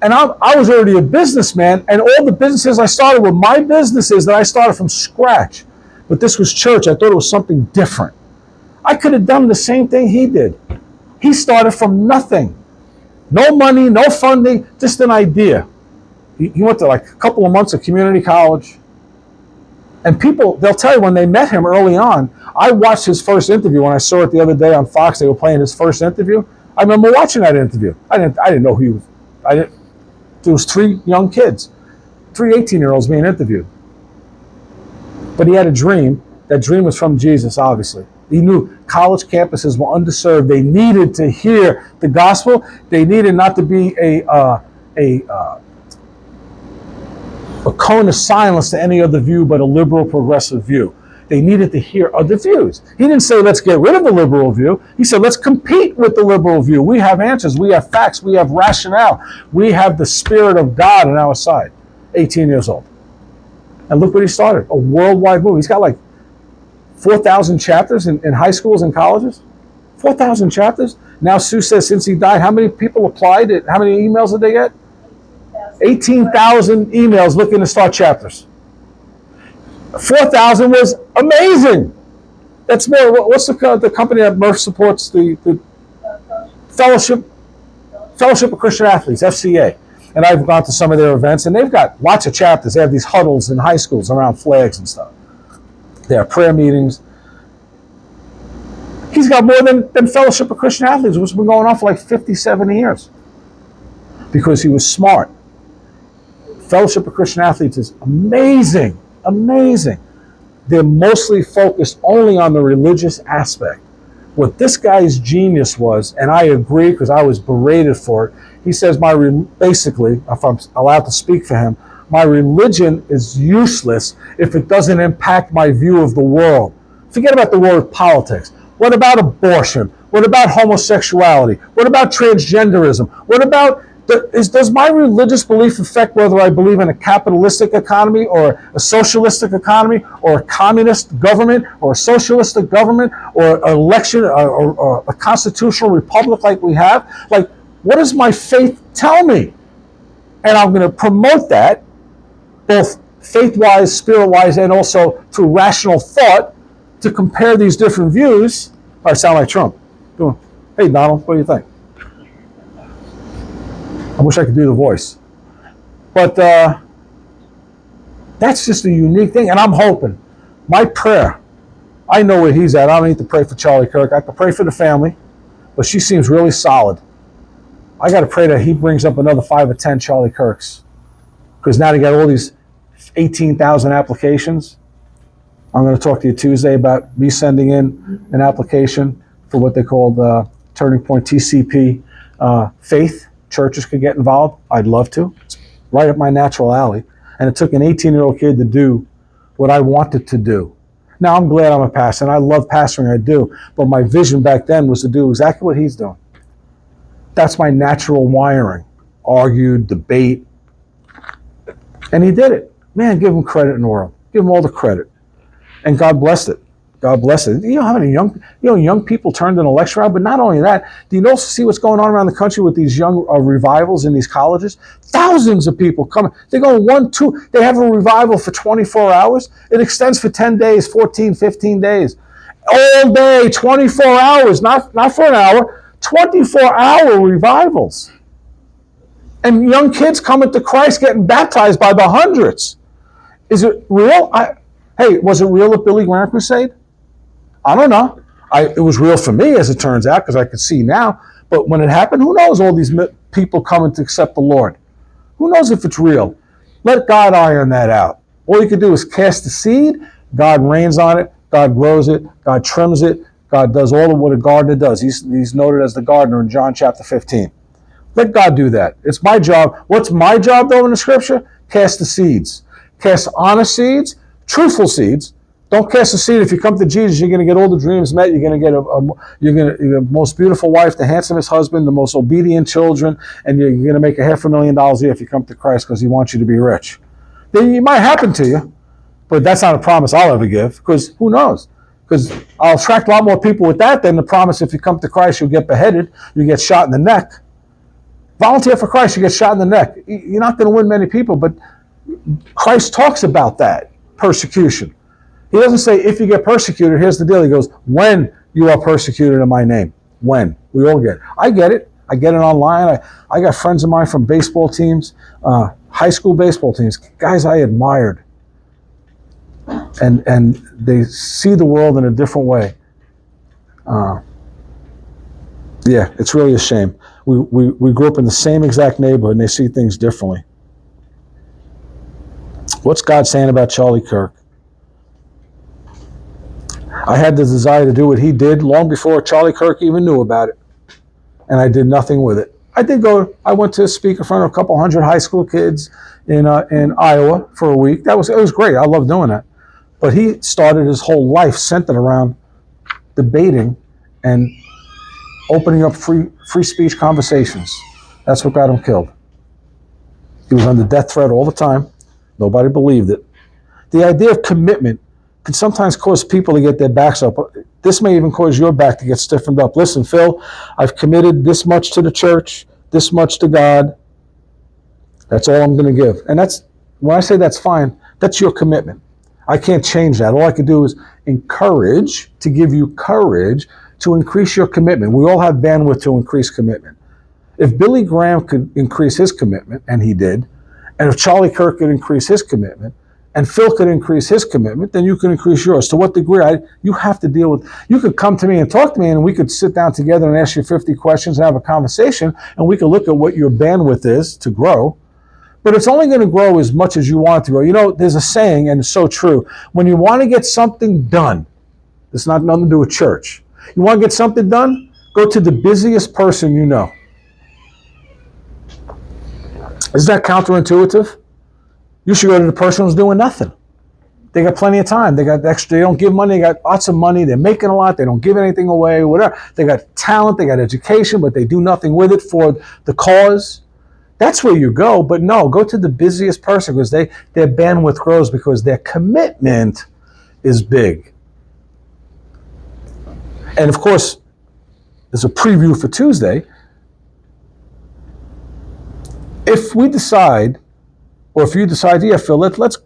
And I was already a businessman, and all the businesses I started were my businesses that I started from scratch. But this was church. I thought it was something different. I could have done the same thing he did. He started from nothing. No money, no funding, just an idea. He went to like a couple of months of community college. And people, they'll tell you when they met him early on, I watched his first interview when I saw it the other day on Fox. They were playing his first interview. I remember watching that interview. I didn't know who he was. There was 3 young kids, 3 18-year-olds being interviewed. But he had a dream. That dream was from Jesus, obviously. He knew college campuses were underserved. They needed to hear the gospel. They needed not to be a cone of silence to any other view but a liberal progressive view. They needed to hear other views. He didn't say, let's get rid of the liberal view. He said, let's compete with the liberal view. We have answers. We have facts. We have rationale. We have the Spirit of God on our side. 18 years old. And look what he started. A worldwide movement. He's got like 4,000 chapters in high schools and colleges. 4,000 chapters. Now Sue says since he died, how many people applied? How many emails did they get? 18,000 emails looking to start chapters. 4,000 was amazing. That's more. What's the company that Murph supports? The Fellowship of Christian Athletes, FCA. And I've gone to some of their events, and they've got lots of chapters. They have these huddles in high schools around flags and stuff. They have prayer meetings. He's got more than Fellowship of Christian Athletes, which has been going on for like 50, 70 years. Because he was smart. Fellowship of Christian Athletes is amazing, amazing. They're mostly focused only on the religious aspect. What this guy's genius was, and I agree because I was berated for it, he says, basically, if I'm allowed to speak for him, my religion is useless if it doesn't impact my view of the world. Forget about the world of politics. What about abortion? What about homosexuality? What about transgenderism? What about, does my religious belief affect whether I believe in a capitalistic economy or a socialistic economy or a communist government or a socialistic government or an election or a constitutional republic like we have? Like, what does my faith tell me? And I'm going to promote that, both faith-wise, spirit-wise, and also through rational thought, to compare these different views. I sound like Trump. Hey, Donald, what do you think? I wish I could do the voice. But that's just a unique thing. And I'm hoping, my prayer, I know where he's at. I don't need to pray for Charlie Kirk. I have to pray for the family. But she seems really solid. I got to pray that he brings up another 5 or 10 Charlie Kirks. Because now they got all these 18,000 applications. I'm going to talk to you Tuesday about me sending in an application for what they call the Turning Point TCP faith. Churches could get involved. I'd love to. It's right up my natural alley. And it took an 18-year-old kid to do what I wanted to do. Now, I'm glad I'm a pastor, and I love pastoring, I do. But my vision back then was to do exactly what he's doing. That's my natural wiring. Argue, debate. And he did it. Man, give him credit in the world. Give him all the credit. And God blessed it. God bless it. You know how many young people turned an election around? But not only that, do you also see what's going on around the country with these young revivals in these colleges? Thousands of people coming. They go 1, 2. They have a revival for 24 hours. It extends for 10 days, 14, 15 days. All day, 24 hours, not for an hour, 24-hour revivals. And young kids coming to Christ getting baptized by the hundreds. Is it real? Hey, was it real at Billy Graham Crusade? I don't know. It was real for me, as it turns out, because I could see now. But when it happened, who knows all these people coming to accept the Lord? Who knows if it's real? Let God iron that out. All you can do is cast the seed. God rains on it. God grows it. God trims it. God does all of what a gardener does. He's noted as the gardener in John chapter 15. Let God do that. It's my job. What's my job, though, in the scripture? Cast the seeds. Cast honest seeds, truthful seeds. Don't cast a seed. If you come to Jesus, you're going to get all the dreams met. You're going to get the most beautiful wife, the handsomest husband, the most obedient children, and you're going to make $500,000 a year if you come to Christ because he wants you to be rich. Then it might happen to you, but that's not a promise I'll ever give, because who knows? Because I'll attract a lot more people with that than the promise if you come to Christ, you'll get beheaded, you get shot in the neck. Volunteer for Christ, you get shot in the neck. You're not going to win many people, but Christ talks about that, persecution. He doesn't say, if you get persecuted, here's the deal. He goes, when you are persecuted in my name. When. We all get it. I get it. I get it online. I got friends of mine from baseball teams, high school baseball teams, guys I admired. And they see the world in a different way. Yeah, it's really a shame. We grew up in the same exact neighborhood and they see things differently. What's God saying about Charlie Kirk? I had the desire to do what he did long before Charlie Kirk even knew about it. And I did nothing with it. I went to speak in front of a couple hundred high school kids in Iowa for a week. It was great. I love doing that. But he started his whole life centered around debating and opening up free speech conversations. That's what got him killed. He was under death threat all the time. Nobody believed it. The idea of commitment can sometimes cause people to get their backs up. This may even cause your back to get stiffened up. Listen, Phil, I've committed this much to the church, this much to God. That's all I'm going to give. And when I say that's fine, that's your commitment. I can't change that. All I can do is give you courage to increase your commitment. We all have bandwidth to increase commitment. If Billy Graham could increase his commitment, and he did, and if Charlie Kirk could increase his commitment, and Phil could increase his commitment, then you can increase yours. To what degree? You have to deal with, you could come to me and talk to me, and we could sit down together and ask you 50 questions and have a conversation, and we could look at what your bandwidth is to grow. But it's only going to grow as much as you want it to grow. You know, there's a saying, and it's so true. When you want to get something done, it's not nothing to do with church. You want to get something done? Go to the busiest person you know. Is that counterintuitive? You should go to the person who's doing nothing. They got plenty of time. They got extra. They don't give money. They got lots of money. They're making a lot. They don't give anything away. Whatever. They got talent. They got education, but they do nothing with it for the cause. That's where you go. But no, go to the busiest person because their bandwidth grows because their commitment is big. And of course, there's a preview for Tuesday. If we decide, or if you decide, yeah, Phil, let's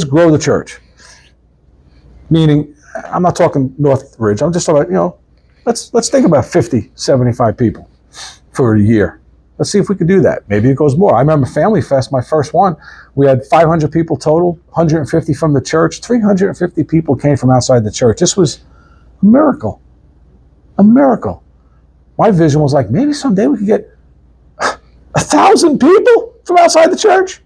grow the church. Meaning, I'm not talking Northridge. I'm just talking about, let's think about 50, 75 people for a year. Let's see if we could do that. Maybe it goes more. I remember Family Fest, my first one. We had 500 people total, 150 from the church. 350 people came from outside the church. This was a miracle. A miracle. My vision was like, maybe someday we could get 1,000 people from outside the church.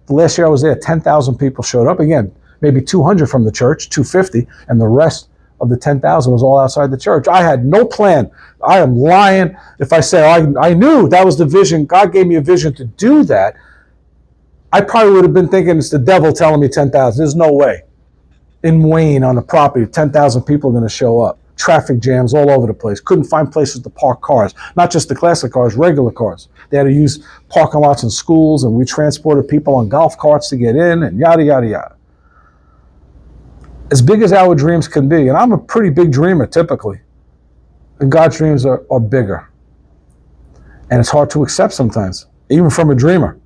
The last year I was there, 10,000 people showed up. Again, maybe 200 from the church, 250, and the rest of the 10,000 was all outside the church. I had no plan. I am lying if I say I knew that was the vision. God gave me a vision to do that. I probably would have been thinking it's the devil telling me 10,000. There's no way. In Wayne on the property, 10,000 people are going to show up. Traffic jams all over the place. Couldn't find places to park cars. Not just the classic cars, regular cars. They had to use parking lots in schools, and we transported people on golf carts to get in, and yada, yada, yada. As big as our dreams can be, and I'm a pretty big dreamer typically, and God's dreams are bigger. And it's hard to accept sometimes, even from a dreamer.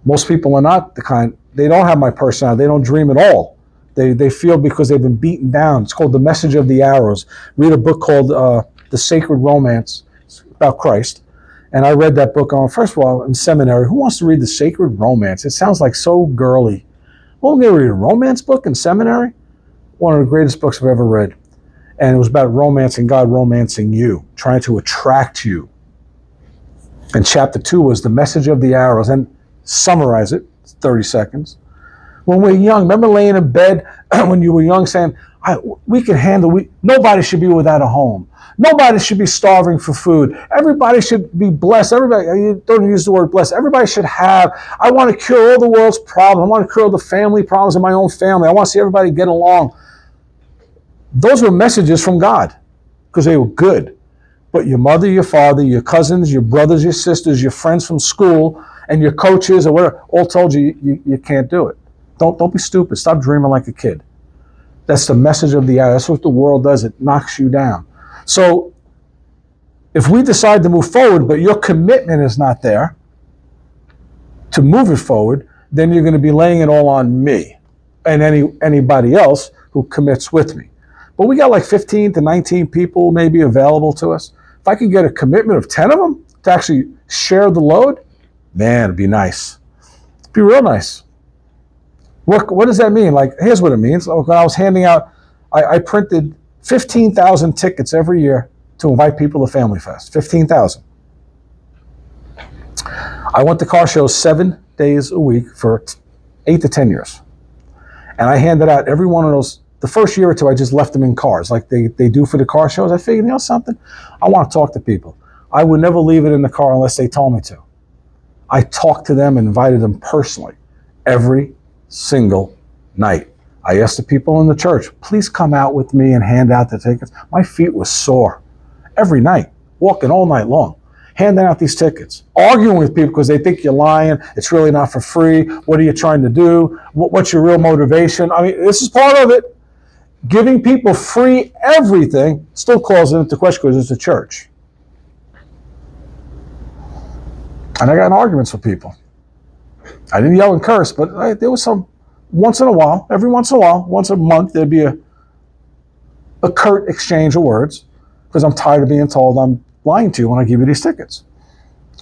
Most people are not the kind, they don't have my personality, they don't dream at all. They feel because they've been beaten down. It's called The Message of the Arrows. Read a book called The Sacred Romance. It's about Christ. And I read that book first of all, in seminary. Who wants to read The Sacred Romance? It sounds like so girly. Well, I'm going to read a romance book in seminary? One of the greatest books I've ever read. And it was about romancing God, romancing you, trying to attract you. And chapter 2 was The Message of the Arrows. And summarize it, 30 seconds. When we're young, remember laying in bed when you were young saying, we can handle, nobody should be without a home. Nobody should be starving for food. Everybody should be blessed. Everybody, you don't use the word blessed. Everybody should have, I want to cure all the world's problems. I want to cure all the family problems in my own family. I want to see everybody get along. Those were messages from God because they were good. But your mother, your father, your cousins, your brothers, your sisters, your friends from school, and your coaches or whatever, all told you can't do it. Don't be stupid. Stop dreaming like a kid. That's the message of the hour. That's what the world does. It knocks you down. So if we decide to move forward, but your commitment is not there to move it forward, then you're going to be laying it all on me and anybody else who commits with me. But we got like 15 to 19 people maybe available to us. If I could get a commitment of 10 of them to actually share the load, man, it'd be nice. It'd be real nice. What does that mean? Like, here's what it means. When I was handing out, I printed 15,000 tickets every year to invite people to Family Fest. 15,000. I went to car shows 7 days a week for 8 to 10 years. And I handed out every one of those. The first year or two, I just left them in cars like they do for the car shows. I figured, something? I want to talk to people. I would never leave it in the car unless they told me to. I talked to them and invited them personally every single night. I asked the people in the church, please come out with me and hand out the tickets. My feet were sore every night, walking all night long, handing out these tickets, arguing with people because they think you're lying. It's really not for free. What are you trying to do? What's your real motivation? I mean, this is part of it. Giving people free everything still calls into question because it's a church. And I got in arguments with people. I didn't yell and curse, but there was some, once in a while, every once in a while, once a month, there'd be a curt exchange of words because I'm tired of being told I'm lying to you when I give you these tickets.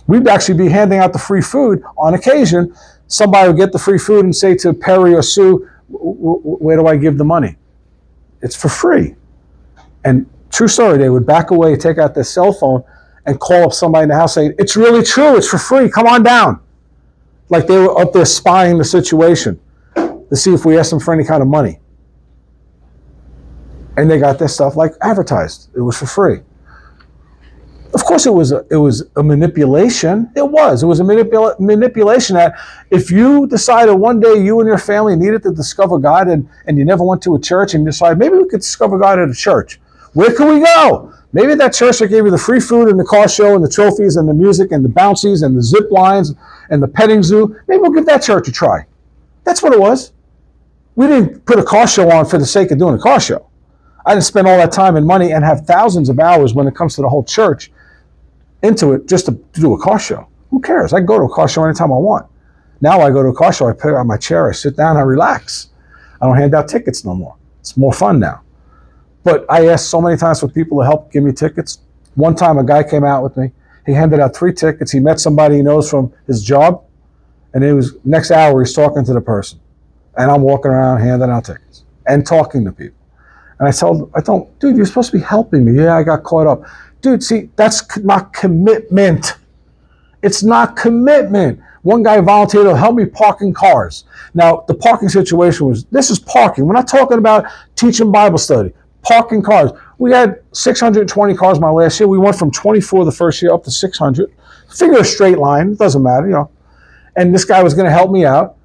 We'd actually be handing out the free food. On occasion, somebody would get the free food and say to Perry or Sue, where do I give the money? It's for free. And true story, they would back away, take out their cell phone, and call up somebody in the house saying, it's really true, it's for free, come on down. Like they were up there spying the situation to see if we asked them for any kind of money. And they got their stuff like advertised. It was for free. Of course, it was a manipulation. It was a manipulation that if you decided one day you and your family needed to discover God and you never went to a church and you decided maybe we could discover God at a church, where can we go? Maybe that church that gave you the free food and the car show and the trophies and the music and the bouncies and the zip lines and the petting zoo, maybe we'll give that church a try. That's what it was. We didn't put a car show on for the sake of doing a car show. I didn't spend all that time and money and have thousands of hours when it comes to the whole church into it just to do a car show. Who cares? I can go to a car show anytime I want. Now I go to a car show, I put it on my chair, I sit down, I relax. I don't hand out tickets no more. It's more fun now. But I asked so many times for people to help give me tickets. One time a guy came out with me. He handed out 3 tickets. He met somebody he knows from his job. And it was next hour he's talking to the person. And I'm walking around handing out tickets and talking to people. And I told him, dude, you're supposed to be helping me. Yeah, I got caught up. Dude, see, that's not commitment. It's not commitment. One guy volunteered to help me parking cars. Now, the parking situation this is parking. We're not talking about teaching Bible study. Parking cars. We had 620 cars my last year. We went from 24 the first year up to 600. Figure a straight line. It doesn't matter, And this guy was going to help me out.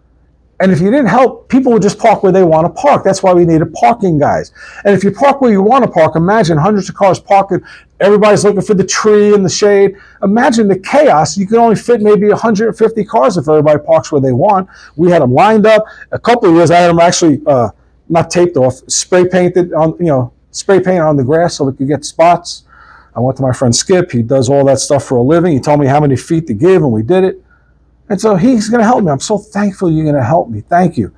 And if you didn't help, people would just park where they want to park. That's why we needed parking guys. And if you park where you want to park, imagine hundreds of cars parking. Everybody's looking for the tree and the shade. Imagine the chaos. You can only fit maybe 150 cars if everybody parks where they want. We had them lined up. A couple of years, I had them actually not taped off, spray painted on, spray painted on the grass so we could get spots. I went to my friend Skip. He does all that stuff for a living. He told me how many feet to give, and we did it. And so he's going to help me. I'm so thankful you're going to help me. Thank you.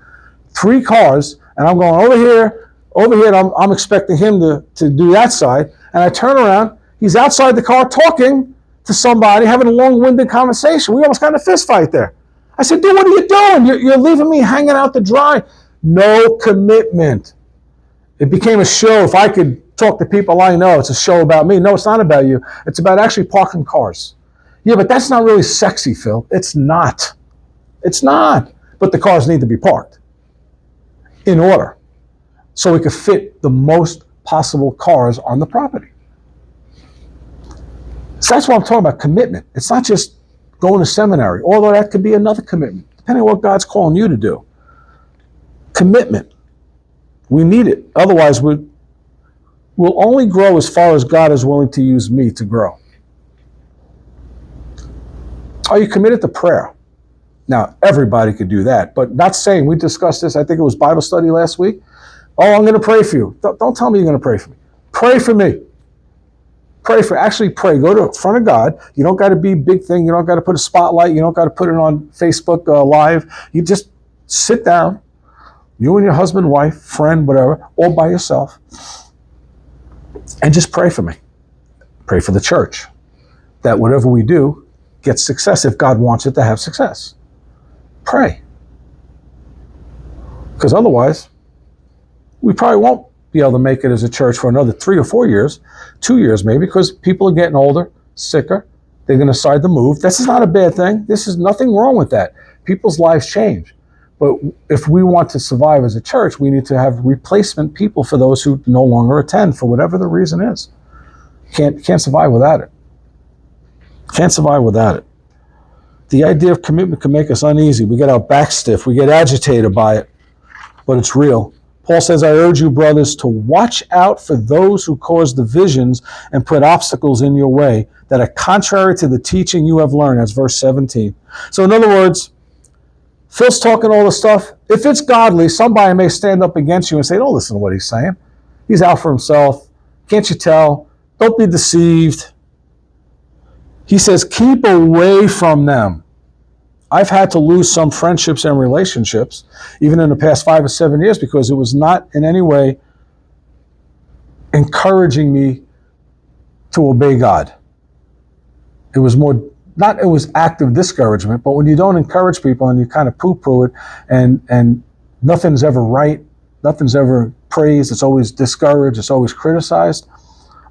3 cars, and I'm going over here. I'm expecting him to do that side. And I turn around. He's outside the car talking to somebody, having a long-winded conversation. We almost got in a fist fight there. I said, dude, what are you doing? You're leaving me hanging out to dry. No commitment. It became a show. If I could talk to people I know, it's a show about me. No, it's not about you. It's about actually parking cars. Yeah, but that's not really sexy, Phil. It's not. It's not. But the cars need to be parked in order so we could fit the most possible cars on the property. So that's what I'm talking about, commitment. It's not just going to seminary, although that could be another commitment, depending on what God's calling you to do. Commitment. We need it. Otherwise, we'll only grow as far as God is willing to use me to grow. Are you committed to prayer? Now, everybody could do that, but not saying, we discussed this, I think it was Bible study last week. Oh, I'm going to pray for you. Don't tell me you're going to pray for me. Pray for me. Actually pray. Go to the front of God. You don't got to be a big thing. You don't got to put a spotlight. You don't got to put it on Facebook Live. You just sit down, you and your husband, wife, friend, whatever, all by yourself, and just pray for me. Pray for the church, that whatever we do gets success if God wants it to have success. Pray. Because otherwise, we probably won't be able to make it as a church for another 3 or 4 years, 2 years maybe, because people are getting older, sicker. They're going to decide to move. This is not a bad thing. This is nothing wrong with that. People's lives change. But if we want to survive as a church, we need to have replacement people for those who no longer attend for whatever the reason is. Can't survive without it. Can't survive without it. The idea of commitment can make us uneasy. We get our back stiff. We get agitated by it. But it's real. Paul says, I urge you, brothers, to watch out for those who cause divisions and put obstacles in your way that are contrary to the teaching you have learned. That's verse 17. So in other words, Phil's talking all this stuff. If it's godly, somebody may stand up against you and say, don't listen to what he's saying. He's out for himself. Can't you tell? Don't be deceived. He says, keep away from them. I've had to lose some friendships and relationships, even in the past 5 or 7 years, because it was not in any way encouraging me to obey God. it was more, not it was active discouragement, but when you don't encourage people and you kind of poo-poo it and nothing's ever right, nothing's ever praised, it's always discouraged, it's always criticized,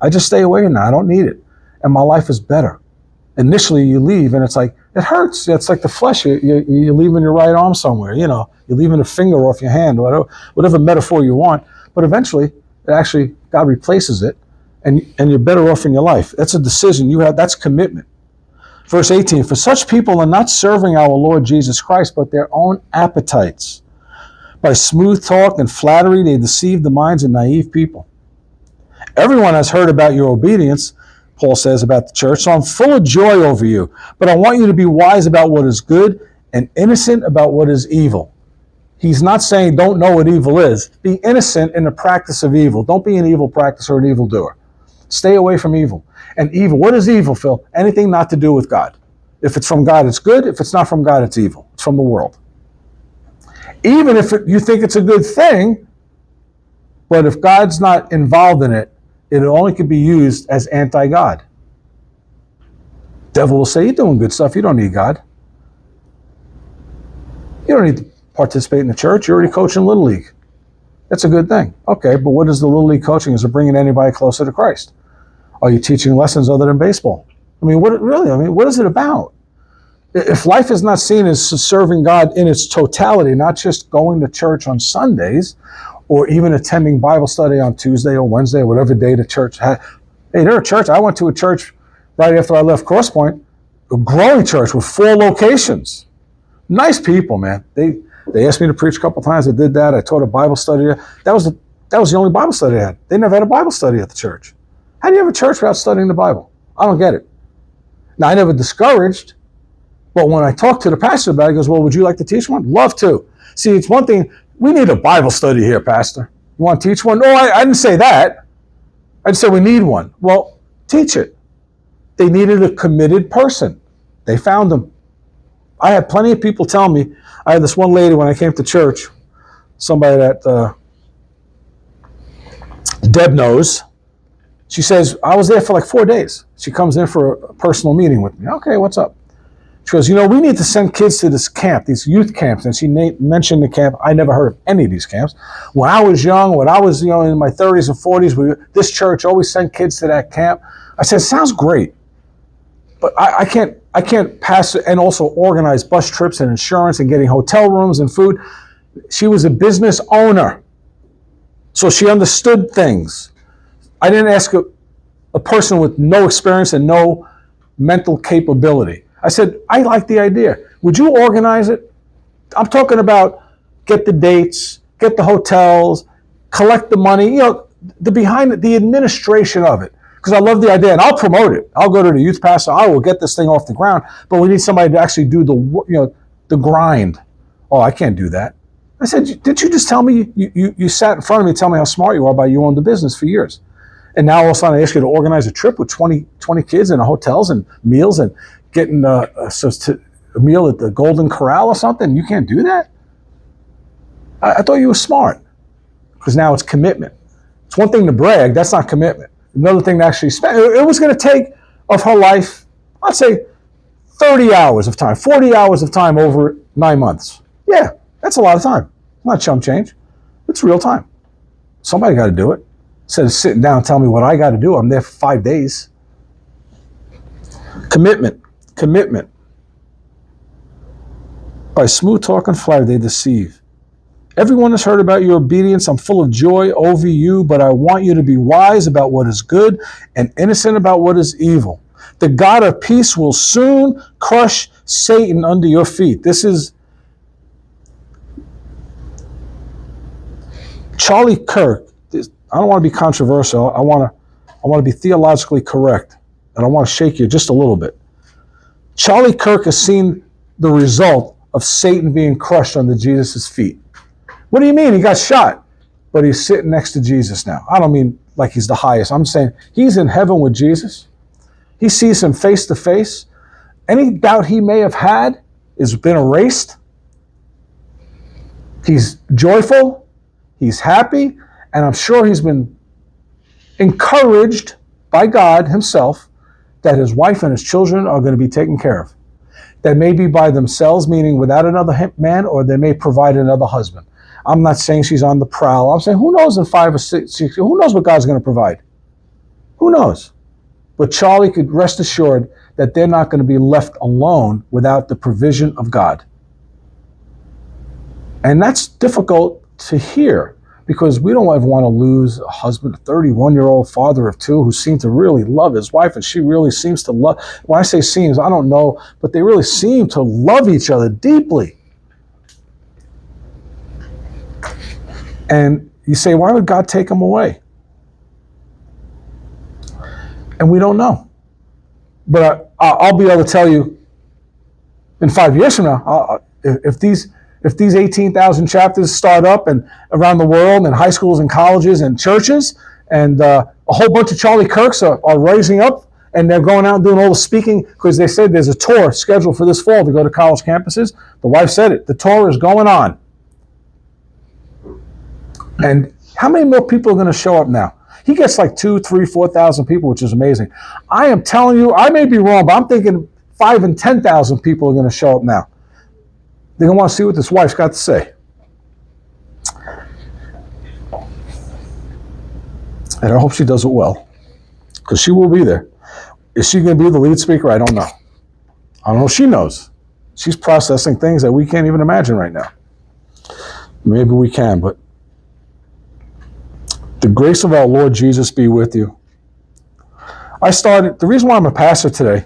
I just stay away from that. I don't need it. And my life is better. Initially you leave and it's like, it hurts. It's like the flesh. You're leaving your right arm somewhere, you're leaving a finger off your hand, whatever metaphor you want. But eventually, it actually, God replaces it and you're better off in your life. That's a decision you have. That's commitment. Verse 18, for such people are not serving our Lord Jesus Christ, but their own appetites. By smooth talk and flattery, they deceive the minds of naive people. Everyone has heard about your obedience, Paul says about the church, so I'm full of joy over you. But I want you to be wise about what is good and innocent about what is evil. He's not saying don't know what evil is. Be innocent in the practice of evil. Don't be an evil practicer or an evildoer. Stay away from evil. And evil, what is evil, Phil? Anything not to do with God. If it's from God, it's good. If it's not from God, it's evil. It's from the world. Even if you think it's a good thing, but if God's not involved in it, it only could be used as anti-God. Devil will say, you're doing good stuff. You don't need God. You don't need to participate in the church. You're already coaching Little League. That's a good thing. Okay, but what is the Little League coaching? Is it bringing anybody closer to Christ? Are you teaching lessons other than baseball? What is it about? If life is not seen as serving God in its totality, not just going to church on Sundays, or even attending Bible study on Tuesday or Wednesday, or whatever day the church had. Hey, they're a church. I went to a church right after I left Crosspoint, a growing church with 4 locations. Nice people, man. They asked me to preach a couple times. I did that. I taught a Bible study. That was the only Bible study I had. They never had a Bible study at the church. How do you have a church without studying the Bible? I don't get it. Now, I never discouraged, but when I talked to the pastor about it, he goes, well, would you like to teach one? Love to. See, it's one thing. We need a Bible study here, Pastor. You want to teach one? No, I didn't say that. I just said we need one. Well, teach it. They needed a committed person. They found them. I had plenty of people tell me. I had this one lady when I came to church, somebody that Deb knows. She says, I was there for like 4 days. She comes in for a personal meeting with me. Okay, what's up? She goes, we need to send kids to this camp, these youth camps. And she mentioned the camp. I never heard of any of these camps. When I was young, when I was in my 30s and 40s, this church always sent kids to that camp. I said, sounds great. But I can't pass and also organize bus trips and insurance and getting hotel rooms and food. She was a business owner. So she understood things. I didn't ask a person with no experience and no mental capability. I said, I like the idea. Would you organize it? I'm talking about get the dates, get the hotels, collect the money, the administration of it. Because I love the idea, and I'll promote it. I'll go to the youth pastor. I will get this thing off the ground. But we need somebody to actually do the grind. Oh, I can't do that. I said, didn't you just tell me you sat in front of me and tell me how smart you are by you owned the business for years? And now all of a sudden I ask you to organize a trip with 20 kids in hotels and meals and getting a meal at the Golden Corral or something. You can't do that? I thought you were smart. Because now it's commitment. It's one thing to brag. That's not commitment. Another thing to actually spend. It was going to take of her life, I'd say 30 hours of time, 40 hours of time over 9 months. Yeah, that's a lot of time. Not chump change. It's real time. Somebody got to do it. Instead of sitting down and telling me what I got to do, I'm there for 5 days. Commitment. By smooth talk and flattery, they deceive. Everyone has heard about your obedience. I'm full of joy over you, but I want you to be wise about what is good and innocent about what is evil. The God of peace will soon crush Satan under your feet. This is Charlie Kirk. I don't want to be controversial. I want to be theologically correct, and I want to shake you just a little bit. Charlie Kirk has seen the result of Satan being crushed under Jesus' feet. What do you mean? He got shot, but he's sitting next to Jesus now. I don't mean like he's the highest. I'm saying he's in heaven with Jesus. He sees him face to face. Any doubt he may have had has been erased. He's joyful. He's happy. And I'm sure he's been encouraged by God himself that his wife and his children are going to be taken care of. That may be by themselves, meaning without another man, or they may provide another husband. I'm not saying she's on the prowl. I'm saying who knows in 5 or 6, who knows what God's going to provide? Who knows? But Charlie could rest assured that they're not going to be left alone without the provision of God. And that's difficult to hear, because we don't ever want to lose a husband, a 31-year-old father of 2 who seemed to really love his wife, and she really seems to love, when I say seems, I don't know, but they really seem to love each other deeply. And you say, why would God take them away? And we don't know. But I'll be able to tell you in 5 years from now, if these 18,000 chapters start up and around the world, and high schools and colleges and churches, and a whole bunch of Charlie Kirks are rising up, and they're going out and doing all the speaking, because they said there's a tour scheduled for this fall to go to college campuses. The wife said it. The tour is going on. And how many more people are going to show up now? He gets like 2,000, 3,000, 4,000 people, which is amazing. I am telling you, I may be wrong, but I'm thinking 5,000 and 10,000 people are going to show up now. They're going to want to see what this wife's got to say. And I hope she does it well, because she will be there. Is she going to be the lead speaker? I don't know. I don't know if she knows. She's processing things that we can't even imagine right now. Maybe we can, but the grace of our Lord Jesus be with you. The reason why I'm a pastor today,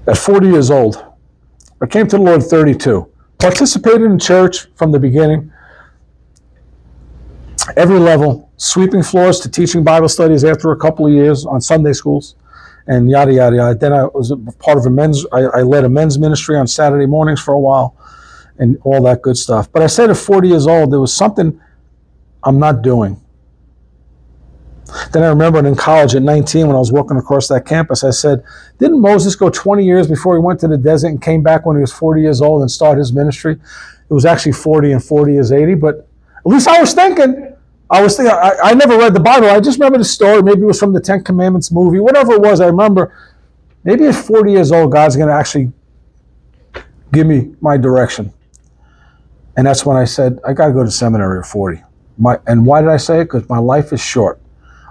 at 40 years old, I came to the Lord at 32. Participated in church from the beginning. Every level, sweeping floors to teaching Bible studies after a couple of years on Sunday schools, and yada, yada, yada. Then I was a part of I led a men's ministry on Saturday mornings for a while, and all that good stuff. But I said at 40 years old, there was something I'm not doing. Then I remembered in college at 19, when I was walking across that campus, I said, didn't Moses go 20 years before he went to the desert and came back when he was 40 years old and started his ministry? It was actually 40, and 40 is 80, but at least I was thinking, I never read the Bible. I just remember the story. Maybe it was from the 10 Commandments movie, whatever it was. I remember maybe at 40 years old, God's going to actually give me my direction. And that's when I said, I got to go to seminary at 40. And why did I say it? Because my life is short.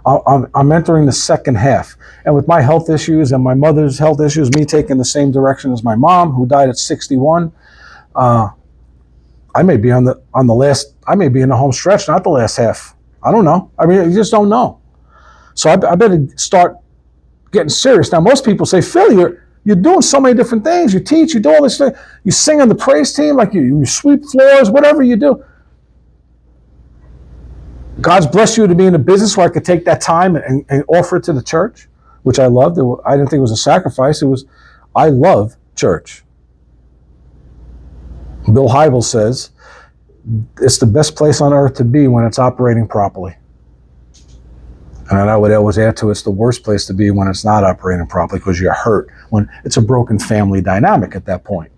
I'm entering the second half. And with my health issues and my mother's health issues, me taking the same direction as my mom, who died at 61, I may be I may be in the home stretch, not the last half. I don't know. I mean, you just don't know. So I better start getting serious. Now, most people say, Phil, you're doing so many different things. You teach, you do all this thing. You sing on the praise team, like you sweep floors, whatever you do. God's blessed you to be in a business where I could take that time and offer it to the church, which I loved. I didn't think it was a sacrifice. I love church. Bill Hybels says, it's the best place on earth to be when it's operating properly. And I would always add to it's the worst place to be when it's not operating properly, because you're hurt, when it's a broken family dynamic at that point.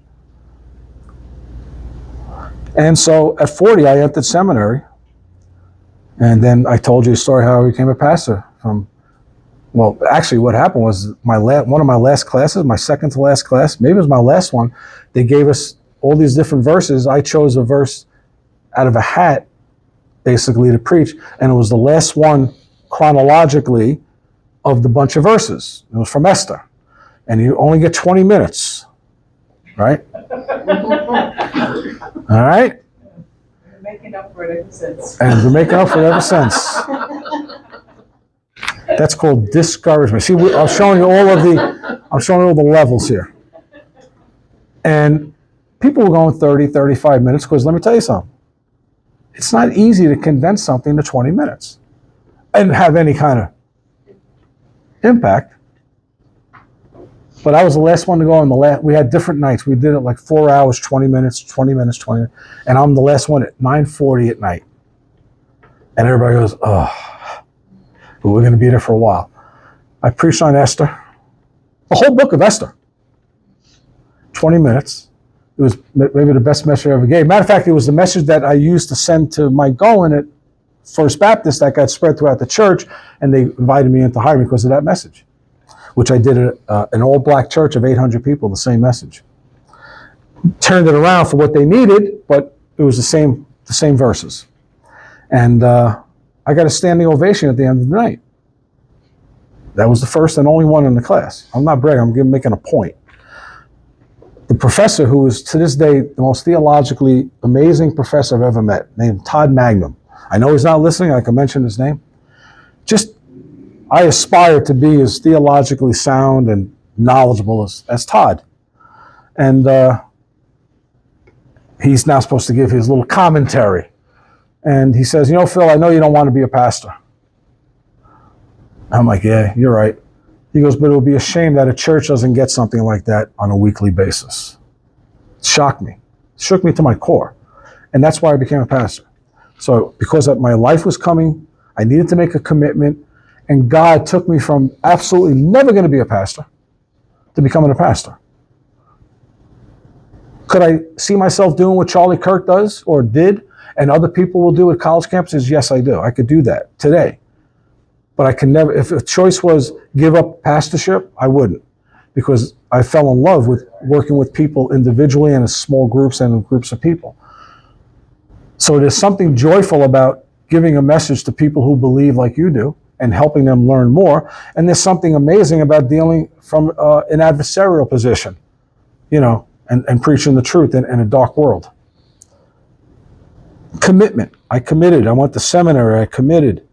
And so at 40, I entered seminary. And then I told you a story how I became a pastor. Actually what happened was one of my last classes, my second to last class, maybe it was my last one, they gave us all these different verses. I chose a verse out of a hat, basically, to preach. And it was the last one chronologically of the bunch of verses. It was from Esther. And you only get 20 minutes, right? All right? Making up for it ever since. And we're making up for it ever since. That's called discouragement. See, I'm showing you all the levels here. And people were going 30, 35 minutes, because let me tell you something. It's not easy to condense something to 20 minutes and have any kind of impact. But I was the last one to go on we had different nights. We did it like 4 hours, 20 minutes, 20 minutes, 20 minutes. And I'm the last one at 9:40 at night. And everybody goes, oh, but we're going to be there for a while. I preached on Esther, the whole book of Esther. 20 minutes. It was maybe the best message I ever gave. Matter of fact, it was the message that I used to send to Mike Goen at First Baptist that got spread throughout the church, and they invited me in to hire me because of that message. which I did at an all-black church of 800 people, the same message. Turned it around for what they needed, but it was the same verses. And I got a standing ovation at the end of the night. That was the first and only one in the class. I'm not bragging, I'm making a point. The professor, who is to this day the most theologically amazing professor I've ever met, named Todd Magnum. I know he's not listening, I can mention his name. I aspire to be as theologically sound and knowledgeable as Todd. And he's now supposed to give his little commentary. And he says, Phil, I know you don't want to be a pastor. I'm like, yeah, you're right. He goes, but it would be a shame that a church doesn't get something like that on a weekly basis. It shocked me. It shook me to my core. And that's why I became a pastor. So because my life was coming, I needed to make a commitment, and God took me from absolutely never going to be a pastor to becoming a pastor. Could I see myself doing what Charlie Kirk does or did and other people will do at college campuses? Yes, I do. I could do that today. But I can never, if a choice was give up pastorship, I wouldn't, because I fell in love with working with people individually and in small groups and in groups of people. So there's something joyful about giving a message to people who believe like you do and helping them learn more. And there's something amazing about dealing from an adversarial position, and preaching the truth in a dark world. Commitment. I committed. I went to seminary. I committed.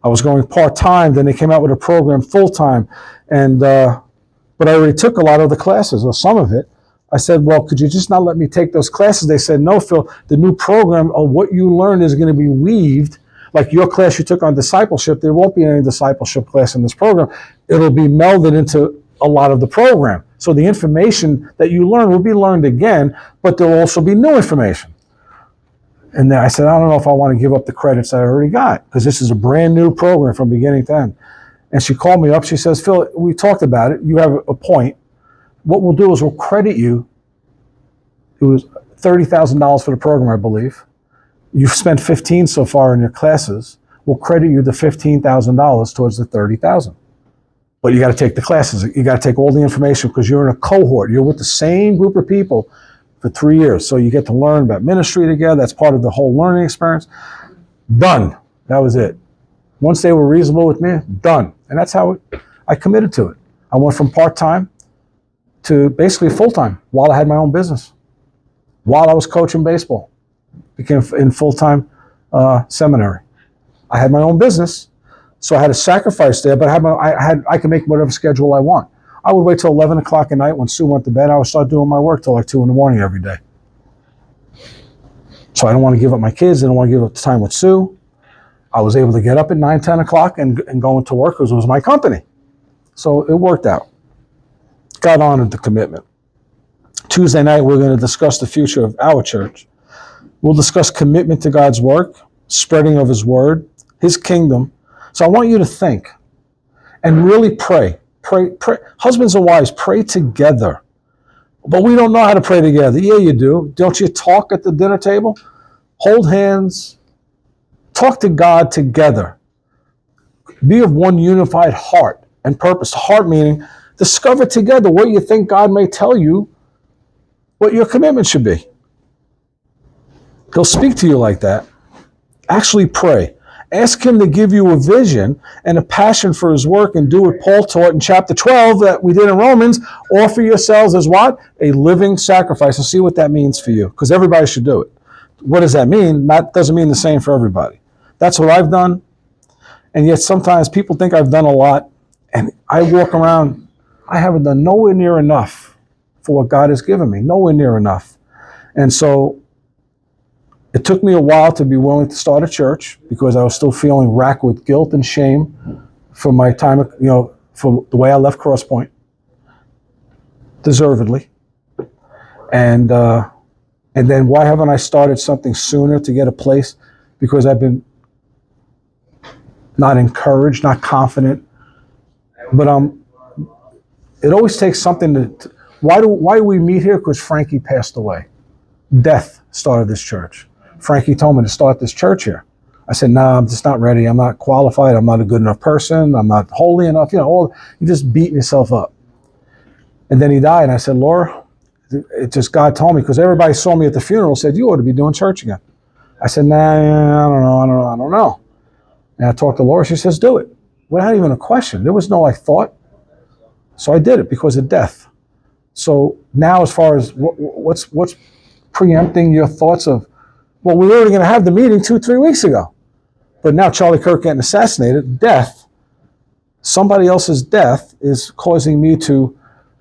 I was going part-time. Then they came out with a program full-time. And but I already took a lot of the classes, or some of it. I said, well, could you just not let me take those classes? They said, no, Phil, the new program of what you learned is going to be weaved. Like your class you took on discipleship, there won't be any discipleship class in this program. It'll be melded into a lot of the program. So the information that you learn will be learned again, but there'll also be new information. And then I said, I don't know if I want to give up the credits that I already got, because this is a brand new program from beginning to end. And she called me up. She says, Phil, we talked about it. You have a point. What we'll do is we'll credit you. It was $30,000 for the program, I believe. You've spent $15,000 so far in your classes. We'll credit you the $15,000 towards the $30,000. But you got to take the classes. You got to take all the information because you're in a cohort. You're with the same group of people for 3 years. So you get to learn about ministry together. That's part of the whole learning experience. Done. That was it. Once they were reasonable with me, done. And that's how I committed to it. I went from part-time to basically full-time while I had my own business. While I was coaching baseball. Became in full-time seminary. I had my own business, so I had a sacrifice there, but I could make whatever schedule I want. I would wait till 11 o'clock at night when Sue went to bed. I would start doing my work till like 2 in the morning every day. So I don't want to give up my kids. I don't want to give up the time with Sue. I was able to get up at 9, 10 o'clock and go into work because it was my company. So it worked out. God honored the commitment. Tuesday night, we're going to discuss the future of our church. We'll discuss commitment to God's work, spreading of His word, His kingdom. So I want you to think and really pray. Pray. Husbands and wives, pray together. But we don't know how to pray together. Yeah, you do. Don't you talk at the dinner table? Hold hands. Talk to God together. Be of one unified heart and purpose. Heart meaning discover together what you think God may tell you, what your commitment should be. He'll speak to you like that. Actually pray. Ask Him to give you a vision and a passion for His work, and do what Paul taught in chapter 12 that we did in Romans. Offer yourselves as what? A living sacrifice. And see what that means for you, because everybody should do it. What does that mean? That doesn't mean the same for everybody. That's what I've done. And yet sometimes people think I've done a lot, and I walk around, I haven't done nowhere near enough for what God has given me. Nowhere near enough. And so it took me a while to be willing to start a church because I was still feeling racked with guilt and shame for my time, for the way I left Crosspoint, deservedly. And then why haven't I started something sooner to get a place? Because I've been not encouraged, not confident. But it always takes something to. Why do we meet here? Because Frankie passed away. Death started this church. Frankie told me to start this church here. I said, nah, I'm just not ready. I'm not qualified. I'm not a good enough person. I'm not holy enough. You just beating yourself up. And then he died. And I said, Laura, it just God told me, because everybody saw me at the funeral, said, you ought to be doing church again. I said, nah, I don't know. And I talked to Laura. She says, do it. Without even a question. There was no thought. So I did it because of death. So now, as far as what's preempting your thoughts of, well, we were already going to have the meeting 2-3 weeks ago. But now Charlie Kirk getting assassinated, death, somebody else's death is causing me to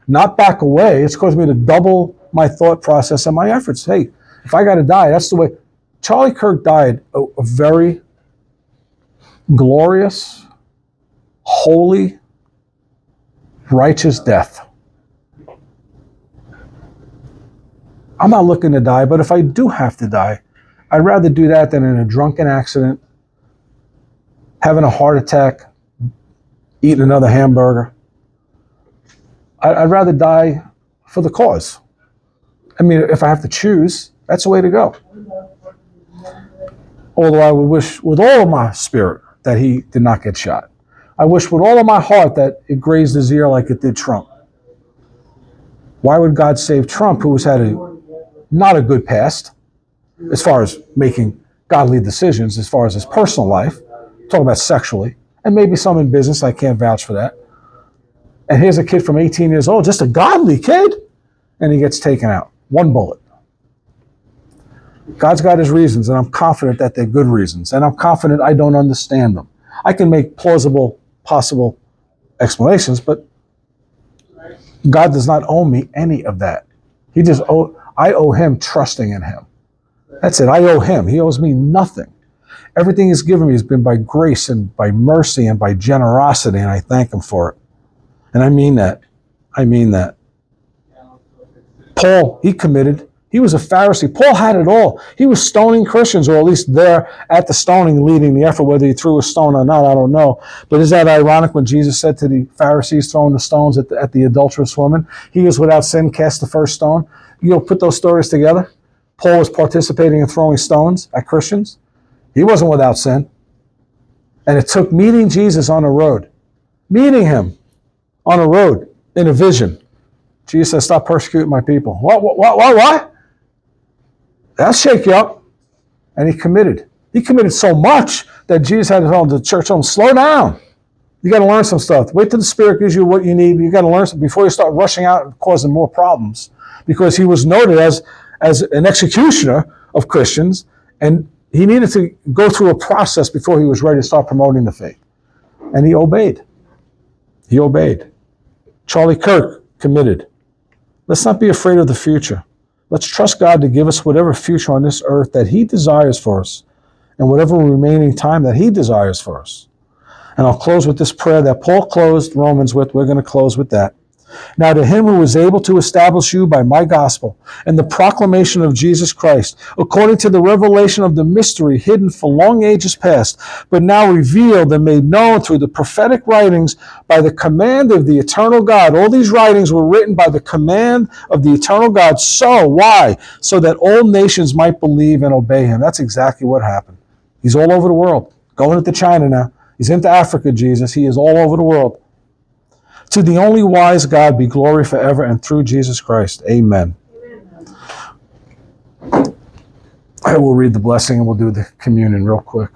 not back away. It's causing me to double my thought process and my efforts. Hey, if I got to die, that's the way. Charlie Kirk died a very glorious, holy, righteous death. I'm not looking to die, but if I do have to die, I'd rather do that than in a drunken accident, having a heart attack, eating another hamburger. I'd rather die for the cause. I mean, if I have to choose, that's the way to go. Although I would wish with all of my spirit that he did not get shot. I wish with all of my heart that it grazed his ear like it did Trump. Why would God save Trump, who has had not a good past as far as making godly decisions, as far as his personal life, talking about sexually, and maybe some in business, I can't vouch for that. And here's a kid from 18 years old, just a godly kid, and he gets taken out. One bullet. God's got his reasons, and I'm confident that they're good reasons, and I'm confident I don't understand them. I can make plausible, possible explanations, but God does not owe me any of that. I owe him trusting in him. That's it. I owe him. He owes me nothing. Everything he's given me has been by grace and by mercy and by generosity, and I thank him for it. And I mean that. I mean that. Paul, he committed. He was a Pharisee. Paul had it all. He was stoning Christians, or at least there at the stoning, leading the effort. Whether he threw a stone or not, I don't know. But is that ironic when Jesus said to the Pharisees throwing the stones at the adulterous woman, he was without sin, cast the first stone? Put those stories together. Paul was participating in throwing stones at Christians. He wasn't without sin. And it took meeting Jesus on a road. Meeting him on a road in a vision. Jesus said, stop persecuting my people. What? That'll shake you up. And he committed. He committed so much that Jesus had to tell the church, slow down. You got to learn some stuff. Wait till the Spirit gives you what you need. You got to learn some before you start rushing out and causing more problems. Because he was noted as an executioner of Christians, and he needed to go through a process before he was ready to start promoting the faith. And he obeyed. He obeyed. Charlie Kirk committed. Let's not be afraid of the future. Let's trust God to give us whatever future on this earth that he desires for us, and whatever remaining time that he desires for us. And I'll close with this prayer that Paul closed Romans with. We're going to close with that. Now to him who is able to establish you by my gospel and the proclamation of Jesus Christ, according to the revelation of the mystery hidden for long ages past, but now revealed and made known through the prophetic writings by the command of the eternal God. All these writings were written by the command of the eternal God. So, why? So that all nations might believe and obey him. That's exactly what happened. He's all over the world. Going into China now. He's into Africa, Jesus. He is all over the world. To the only wise God be glory forever and through Jesus Christ. Amen. I will read the blessing and we'll do the communion real quick.